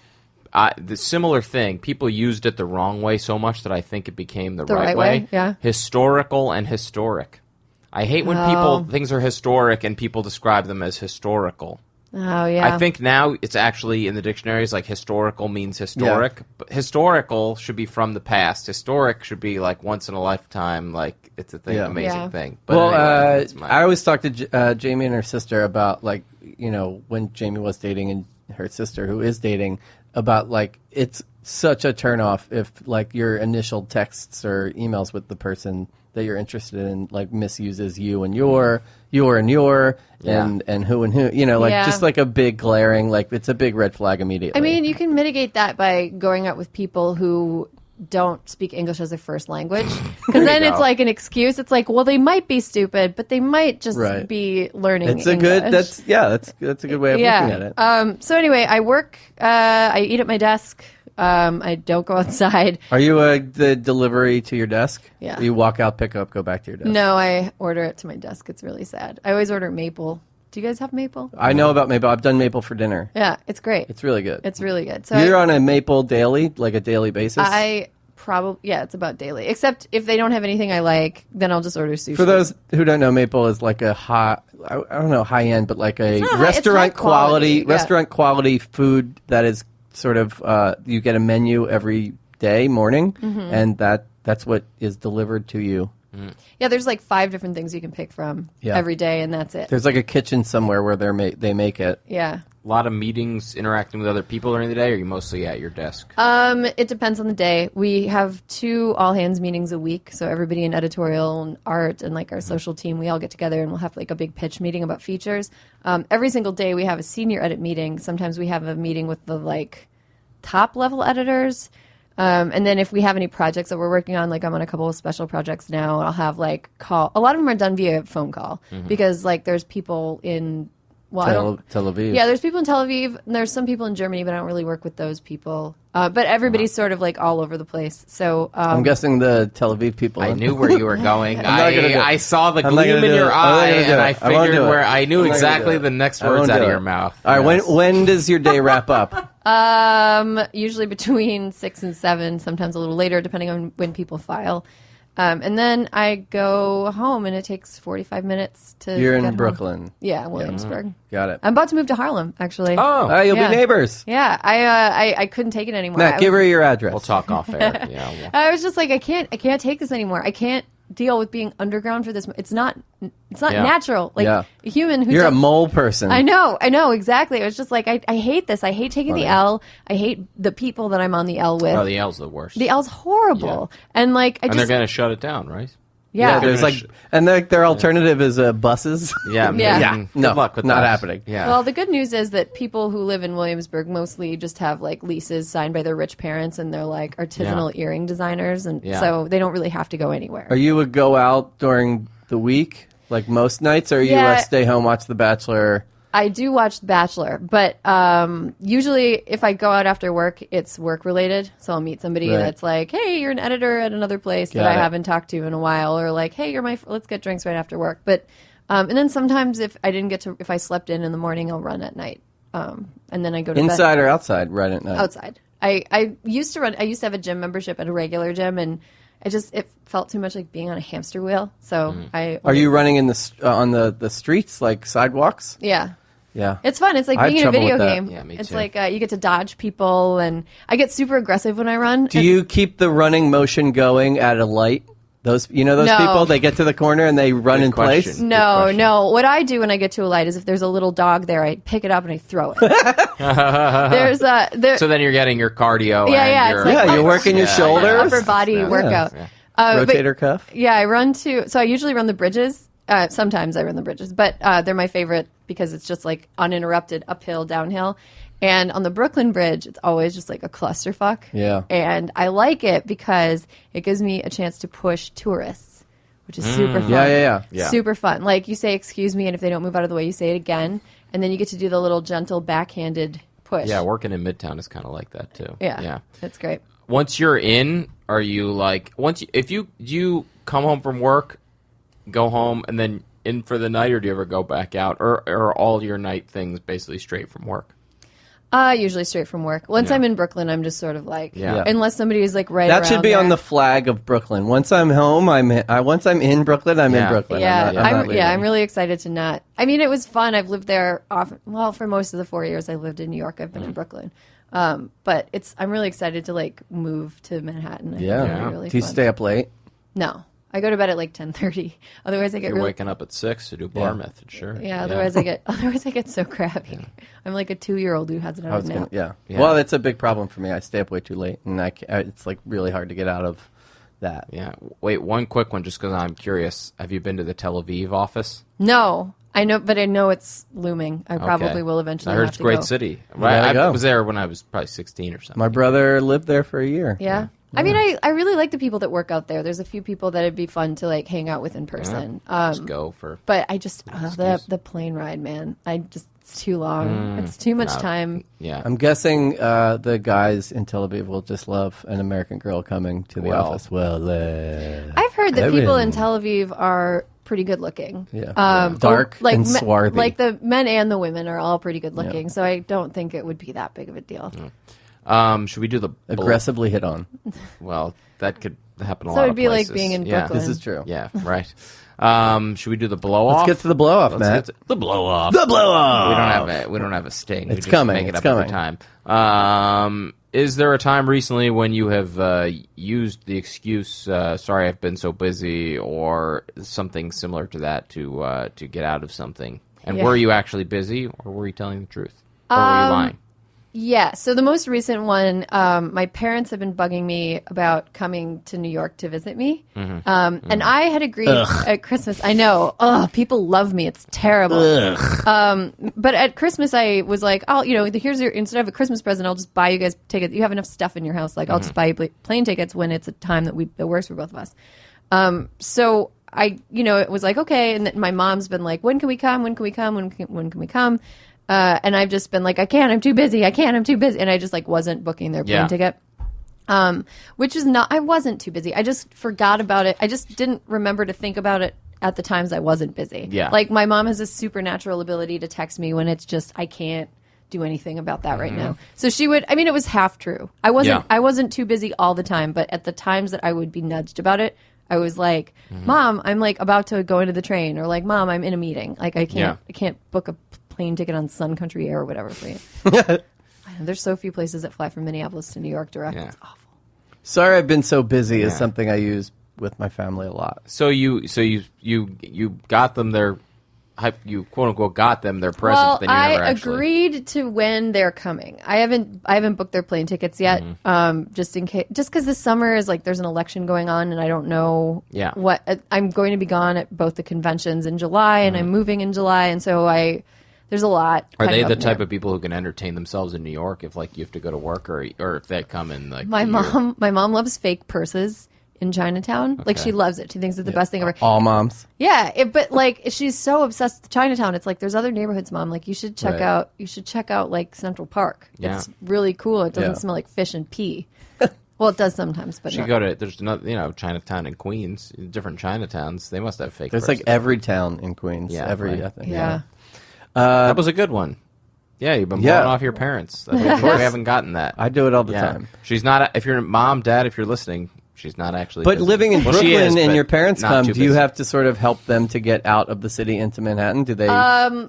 S3: the similar thing. People used it the wrong way so much that I think it became the right way.
S4: Yeah.
S3: Historical and historic. I hate when things are historic and people describe them as historical.
S4: Oh, yeah.
S3: I think now it's actually in the dictionaries like historical means historic. But historical should be from the past. Historic should be like once in a lifetime, like it's a thing, amazing thing. But anyway,
S1: I always talk to Jamie and her sister about like, when Jamie was dating and her sister who is dating about like, it's such a turnoff if like your initial texts or emails with the person that you're interested in like misuses you and your and who and who, just like a big glaring, like it's a big red flag immediately.
S4: I mean, you can mitigate that by going out with people who don't speak English as their first language, because then it's like an excuse. It's like, well, they might be stupid, but they might just be learning.
S1: It's
S4: English.
S1: that's a good way of looking at it.
S4: So anyway, I work. I eat at my desk. I don't go outside.
S1: Are you the delivery to your desk?
S4: Yeah.
S1: You walk out, pick up, go back to your desk?
S4: No, I order it to my desk. It's really sad. I always order maple. Do you guys have maple?
S1: I know about maple. I've done maple for dinner.
S4: Yeah, it's great.
S1: It's really good.
S4: It's really good. So
S1: you're on a maple daily, like a daily basis?
S4: It's about daily. Except if they don't have anything I like, then I'll just order sushi.
S1: For those who don't know, maple is like a high end, but like a restaurant quality food that is sort of you get a menu every day morning, and that's what is delivered to you.
S4: Yeah, there's like 5 different things you can pick from every day, and that's it.
S1: There's like a kitchen somewhere where they make it.
S4: Yeah.
S3: A lot of meetings, interacting with other people during the day, or are you mostly at your desk?
S4: It depends on the day. We have 2 all-hands meetings a week, so everybody in editorial and art and like our social team, we all get together and we'll have like a big pitch meeting about features. Every single day we have a senior edit meeting. Sometimes we have a meeting with the like top-level editors. And then if we have any projects that we're working on, like I'm on a couple of special projects now, I'll have like call. A lot of them are done via phone call because like there's people in
S1: Tel Aviv.
S4: Yeah, there's people in Tel Aviv, and there's some people in Germany, but I don't really work with those people. But everybody's sort of like all over the place. So
S1: I'm guessing the Tel Aviv people.
S3: I knew where you were going. I saw the gleam in your eye, and I figured I knew exactly the next words out of your mouth.
S1: All right, when does your day wrap up?
S4: Usually between 6 and 7, sometimes a little later, depending on when people file. And then I go home, and it takes 45 minutes to
S1: You're in
S4: get
S1: Brooklyn.
S4: home. Yeah, Williamsburg.
S1: Got it.
S4: I'm about to move to Harlem, actually.
S3: Oh,
S1: you'll be neighbors.
S4: Yeah, I couldn't take it anymore.
S1: Matt, give her your address.
S3: We'll talk off air. Yeah,
S4: I was just like, I can't take this anymore. I can't deal with being underground for this. It's not natural. Like a human who
S1: you're a mole person.
S4: I know, exactly. It was just like I hate this. I hate taking the L. I hate the people that I'm on the L with.
S3: Oh, the L's the worst.
S4: The L's horrible. And like
S3: they're gonna shut it down, right?
S4: Yeah.
S1: there's like, and their alternative is buses.
S3: Yeah.
S4: Yeah.
S3: Good luck with
S1: not
S3: that.
S1: happening.
S3: Yeah.
S4: Well, the good news is that people who live in Williamsburg mostly just have like leases signed by their rich parents, and they're like artisanal earring designers, and so they don't really have to go anywhere.
S1: Are you a go out during the week, like most nights, or are you stay home, watch The Bachelor?
S4: I do watch The Bachelor, but usually if I go out after work, it's work related. So I'll meet somebody that's like, "Hey, you're an editor at another place that I haven't talked to in a while," or like, "Hey, let's get drinks right after work." But and then sometimes if I slept in the morning, I'll run at night, and then I go to
S1: Inside
S4: bed.
S1: or outside? Run at night.
S4: Outside. I used to run. I used to have a gym membership at a regular gym, and it felt too much like being on a hamster wheel. So
S1: Are you running in on the streets, like sidewalks?
S4: Yeah.
S1: Yeah.
S4: It's fun. It's like
S1: I have
S4: being in a
S1: trouble
S4: video
S1: with that.
S4: game.
S3: Yeah, me
S4: it's
S3: too.
S4: like you get to dodge people, and I get super aggressive when I run.
S1: Do you keep the running motion going at a light? Those
S4: No.
S1: people, they get to the corner and they run in place?
S3: question.
S4: No. What I do when I get to a light is if there's a little dog there, I pick it up and I throw it.
S3: So then you're getting your cardio.
S4: Yeah,
S3: and
S4: yeah,
S3: your,
S4: it's like
S1: you're working your shoulders.
S4: upper body workout.
S3: Yeah.
S1: Rotator cuff?
S4: Yeah, I run so I usually run the bridges. Sometimes I run the bridges, but they're my favorite because it's just like uninterrupted uphill, downhill. And on the Brooklyn Bridge, it's always just like a clusterfuck.
S1: Yeah.
S4: And I like it because it gives me a chance to push tourists, which is super fun.
S1: Yeah.
S4: Super fun. Like you say, "Excuse me," and if they don't move out of the way, you say it again. And then you get to do the little gentle backhanded push.
S3: Yeah, working in Midtown is kind of like that too.
S4: Yeah. That's great.
S3: Once you're in, are you like if you come home from work, go home and then in for the night, or do you ever go back out, or are all your night things basically straight from work?
S4: Usually straight from work. Once I'm in Brooklyn, I'm just sort of like, unless somebody is like right
S1: That
S4: around
S1: should be
S4: there.
S1: on the flag of Brooklyn. Once I'm home, once I'm in Brooklyn, I'm in Brooklyn.
S4: Yeah,
S1: I'm not
S4: I'm really excited to not. I mean, it was fun. I've lived there often. Well, for most of the 4 years I lived in New York, I've been in Brooklyn. But I'm really excited to like move to Manhattan. I think it'll be really
S1: Do you
S4: fun.
S1: stay up late?
S4: No, I go to bed at like 10:30. Otherwise, I get
S3: You're
S4: really.
S3: waking up at 6 to do bar method, sure.
S4: Yeah, otherwise I get so crabby. I'm like a 2-year-old who hasn't had a nap.
S1: Yeah. Well, it's a big problem for me. I stay up way too late, and it's like really hard to get out of that.
S3: Yeah. Wait, one quick one, just because I'm curious. Have you been to the Tel Aviv office?
S4: No, I know, but I know it's looming. I probably will eventually.
S3: I heard
S4: have
S3: it's a
S4: to
S3: great
S4: go.
S3: city.
S1: gotta
S3: I
S1: go.
S3: was there when I was probably 16 or something.
S1: My brother lived there for a year.
S4: Yeah. I mean, I really like the people that work out there. There's a few people that it'd be fun to like hang out with in person.
S3: Just go for.
S4: But I just the plane ride, man. It's too long. It's too much time.
S3: Yeah.
S1: I'm guessing the guys in Tel Aviv will just love an American girl coming to the office. Well,
S4: I've heard that people in
S1: Erin.
S4: Tel Aviv are pretty good looking.
S1: Yeah. Dark and swarthy.
S4: Like the men and the women are all pretty good looking. So I don't think it would be that big of a deal.
S3: Should we do the
S1: aggressively hit on.
S3: Well, that could happen a
S4: So
S3: lot
S4: it'd
S3: of
S4: be like
S3: places.
S4: being in
S3: Yeah.
S4: Brooklyn.
S1: This is true.
S3: Yeah, right. Should we do the blow off?
S1: Let's get to the blow off, Matt.
S3: The blow off.
S1: The blow off.
S3: We don't have a sting. We
S1: It's
S3: just
S1: coming,
S3: Make it
S1: it's
S3: up every
S1: coming.
S3: time. Is there a time recently when you have used the excuse "Sorry, I've been so busy" or something similar to that to get out of something? And
S4: Yeah.
S3: were you actually busy, or were you telling the truth, or were you lying?
S4: Yeah. So the most recent one, my parents have been bugging me about coming to New York to visit me. And I had agreed at Christmas. I know. People love me. It's terrible. But at Christmas, I was like, here's instead of a Christmas present, I'll just buy you guys tickets. You have enough stuff in your house. Like, I'll just buy you plane tickets when it's a time that works for both of us. So I, it was like, okay. And then my mom's been like, when can we come? When can we come? When can we come? And I've just been like, I can't, I'm too busy. And I just like wasn't booking their plane ticket. Which is not, I wasn't too busy. I just forgot about it. I just didn't remember to think about it at the times I wasn't busy.
S3: Yeah.
S4: Like my mom has a supernatural ability to text me when it's just, I can't do anything about that right now. So she would, it was half true. I wasn't too busy all the time, but at the times that I would be nudged about it, I was like, Mom, I'm like about to go into the train, or like, Mom, I'm in a meeting. Like I can't book a plane ticket on Sun Country Air or whatever for you. I know, there's so few places that fly from Minneapolis to New York direct.
S3: Yeah.
S4: It's awful.
S1: Sorry, I've been so busy is something I use with my family a lot.
S3: So you got them their you quote unquote got them their present.
S4: Well,
S3: then you never actually
S4: agreed to when they're coming. I haven't booked their plane tickets yet. Just in case, just because this summer is like there's an election going on, and I don't know what I'm going to be gone at both the conventions in July, and I'm moving in July, and so there's a lot.
S3: Are they the type of people who can entertain themselves in New York if like you have to go to work, or if they come in like
S4: my mom loves fake purses in Chinatown. Okay. Like she loves it. She thinks it's the best thing ever.
S1: All moms.
S4: Yeah, but like she's so obsessed with Chinatown. It's like there's other neighborhoods, Mom. Like you should check out. You should check out like Central Park. Yeah. It's really cool. It doesn't smell like fish and pee. Well, it does sometimes, but
S3: you go to there's another Chinatown in Queens, different Chinatowns. They must have fake.
S1: There's
S3: purses.
S1: like every town in Queens.
S3: Yeah,
S1: every
S3: right.
S1: I think.
S4: Yeah.
S3: That was a good one. Yeah, you've been blowing off your parents. We haven't gotten that.
S1: I do it all the time.
S3: She's not. If you're mom, dad, if you're listening, she's not actually.
S1: But
S3: busy.
S1: living in Brooklyn and your parents come, do you
S3: busy.
S1: have to sort of help them to get out of the city into Manhattan? Do they?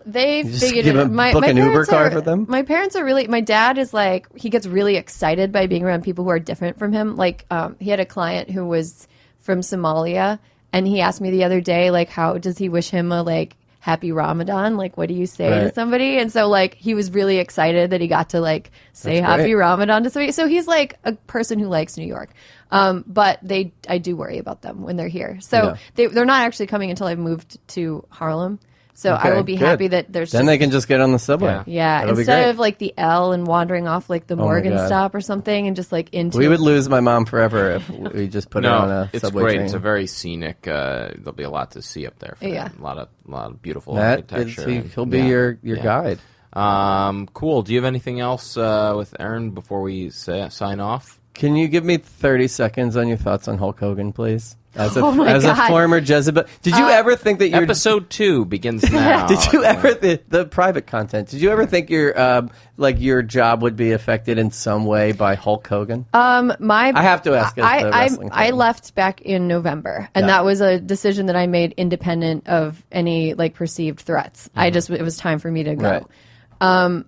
S4: They
S1: just
S4: figured
S1: give
S4: it.
S1: them book an Uber car for them.
S4: My parents are really. My dad is like he gets really excited by being around people who are different from him. Like he had a client who was from Somalia, and he asked me the other day, like, how does he wish him a happy Ramadan? Like, what do you say to somebody? And so, like, he was really excited that he got to, like, say happy Ramadan to somebody. So he's, like, a person who likes New York. But I do worry about them when they're here. So they're not actually coming until I've moved to Harlem. So I will be happy that there's
S1: Then they can just get on the subway.
S4: Yeah, instead of, like, the L and wandering off, like, the Morgan stop or something and just, like, into...
S1: We would lose my mom forever if we just put her on a
S3: it's
S1: subway
S3: great.
S1: train.
S3: It's a very scenic... there'll be a lot to see up there. For them. A lot of beautiful architecture.
S1: He'll be your guide.
S3: Cool. Do you have anything else with Erin before we sign off?
S1: Can you give me 30 seconds on your thoughts on Hulk Hogan, please? As a
S4: God.
S1: former Jezebel, did you ever think that your
S3: episode 2 begins now?
S1: Did you ever the private content? Did you ever think your job would be affected in some way by Hulk Hogan?
S4: I
S1: have to ask.
S4: I left back in November, and that was a decision that I made independent of any perceived threats. Mm-hmm. It was time for me to go. Right.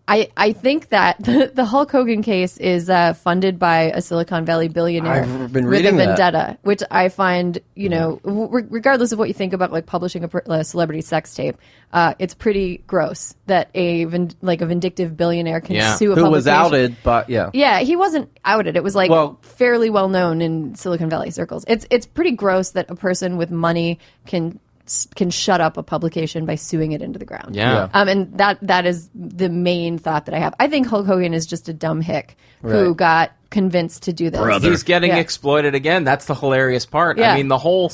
S4: I think that the Hulk Hogan case is funded by a Silicon Valley billionaire with a vendetta, which I find, regardless of what you think about publishing a celebrity sex tape, it's pretty gross that a vindictive billionaire can sue a publication.
S1: Who was outed, but
S4: yeah, he wasn't outed. It was fairly well known in Silicon Valley circles. It's pretty gross that a person with money can shut up a publication by suing it into the ground.
S3: Yeah.
S4: And that is the main thought that I have. I think Hulk Hogan is just a dumb hick who got convinced to do this.
S3: He's getting exploited again. That's the hilarious part.
S4: Yeah.
S3: I mean, the whole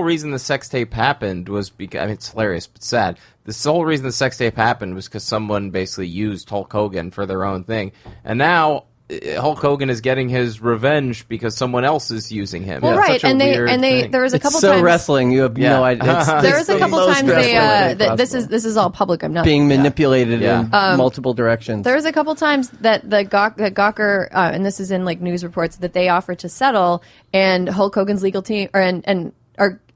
S3: reason the sex tape happened was because it's hilarious but sad. The whole reason the sex tape happened was because someone basically used Hulk Hogan for their own thing, and now Hulk Hogan is getting his revenge because someone else is using him.
S4: Well, right, and there was a couple times.
S1: So wrestling, you have no idea.
S4: There was a couple times this is all public. I'm not
S1: being manipulated in multiple directions.
S4: There was a couple times that Gawker, and this is in news reports, that they offered to settle, and Hulk Hogan's legal team and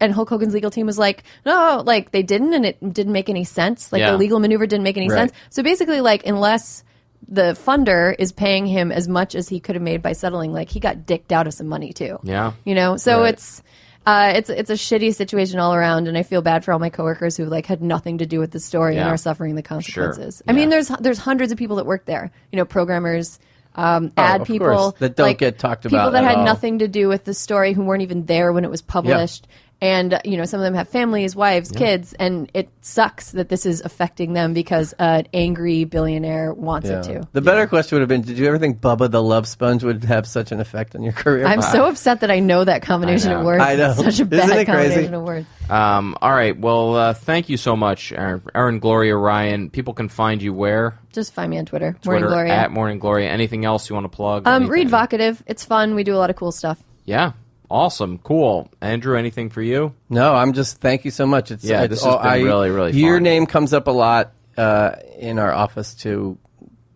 S4: Hulk Hogan's legal team was like, no, they didn't, and it didn't make any sense. The legal maneuver didn't make any sense. So basically, unless the funder is paying him as much as he could have made by settling, he got dicked out of some money too.
S3: Yeah.
S4: So it's a shitty situation all around, and I feel bad for all my coworkers who had nothing to do with the story and are suffering the consequences. Sure. I mean, there's hundreds of people that work there, programmers, ad people
S1: that don't get talked about.
S4: People that had nothing to do with the story, who weren't even there when it was published. Yeah. And, some of them have families, wives, kids, and it sucks that this is affecting them because an angry billionaire wants it to.
S1: The better question would have been, did you ever think Bubba the Love Sponge would have such an effect on your career?
S4: I'm so upset that I know that combination of words.
S1: I know.
S4: It's such a bad combination of words.
S3: All right. Well, thank you so much, Erin Gloria Ryan. People can find you where?
S4: Just find me on Twitter. Morning Gloria.
S3: At Morning Gloria. Anything else you want to plug?
S4: Read Vocative. It's fun. We do a lot of cool stuff.
S3: Yeah. Awesome. Cool. Andrew, anything for you?
S1: No, I'm just, thank you so much.
S3: This has been really, really fun.
S1: Your name comes up a lot in our office to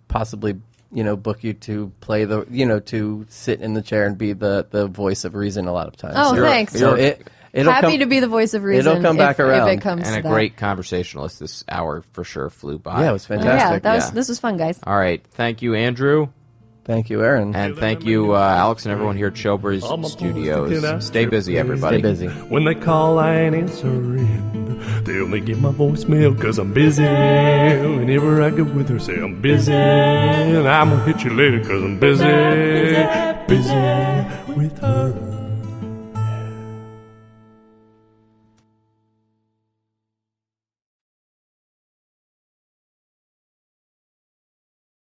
S1: possibly, book you to play to sit in the chair and be the voice of reason a lot of times.
S4: Oh, thanks.
S1: So it'll
S4: happy to be the voice of reason.
S1: It'll come back around.
S4: If it comes
S3: and
S4: to
S3: a great conversationalist. This hour for sure flew by.
S1: Yeah, it was fantastic.
S4: This was fun, guys.
S3: All right. Thank you, Andrew.
S1: Thank you, Erin.
S3: And thank you, Alex, and everyone here at Showbiz Studios. Stay busy, everybody.
S1: Stay busy.
S2: When they call, I ain't answering.
S5: They only get my voicemail 'cause I'm busy. Whenever I get with her, say I'm busy. And I'm gonna hit you later 'cause I'm busy with her.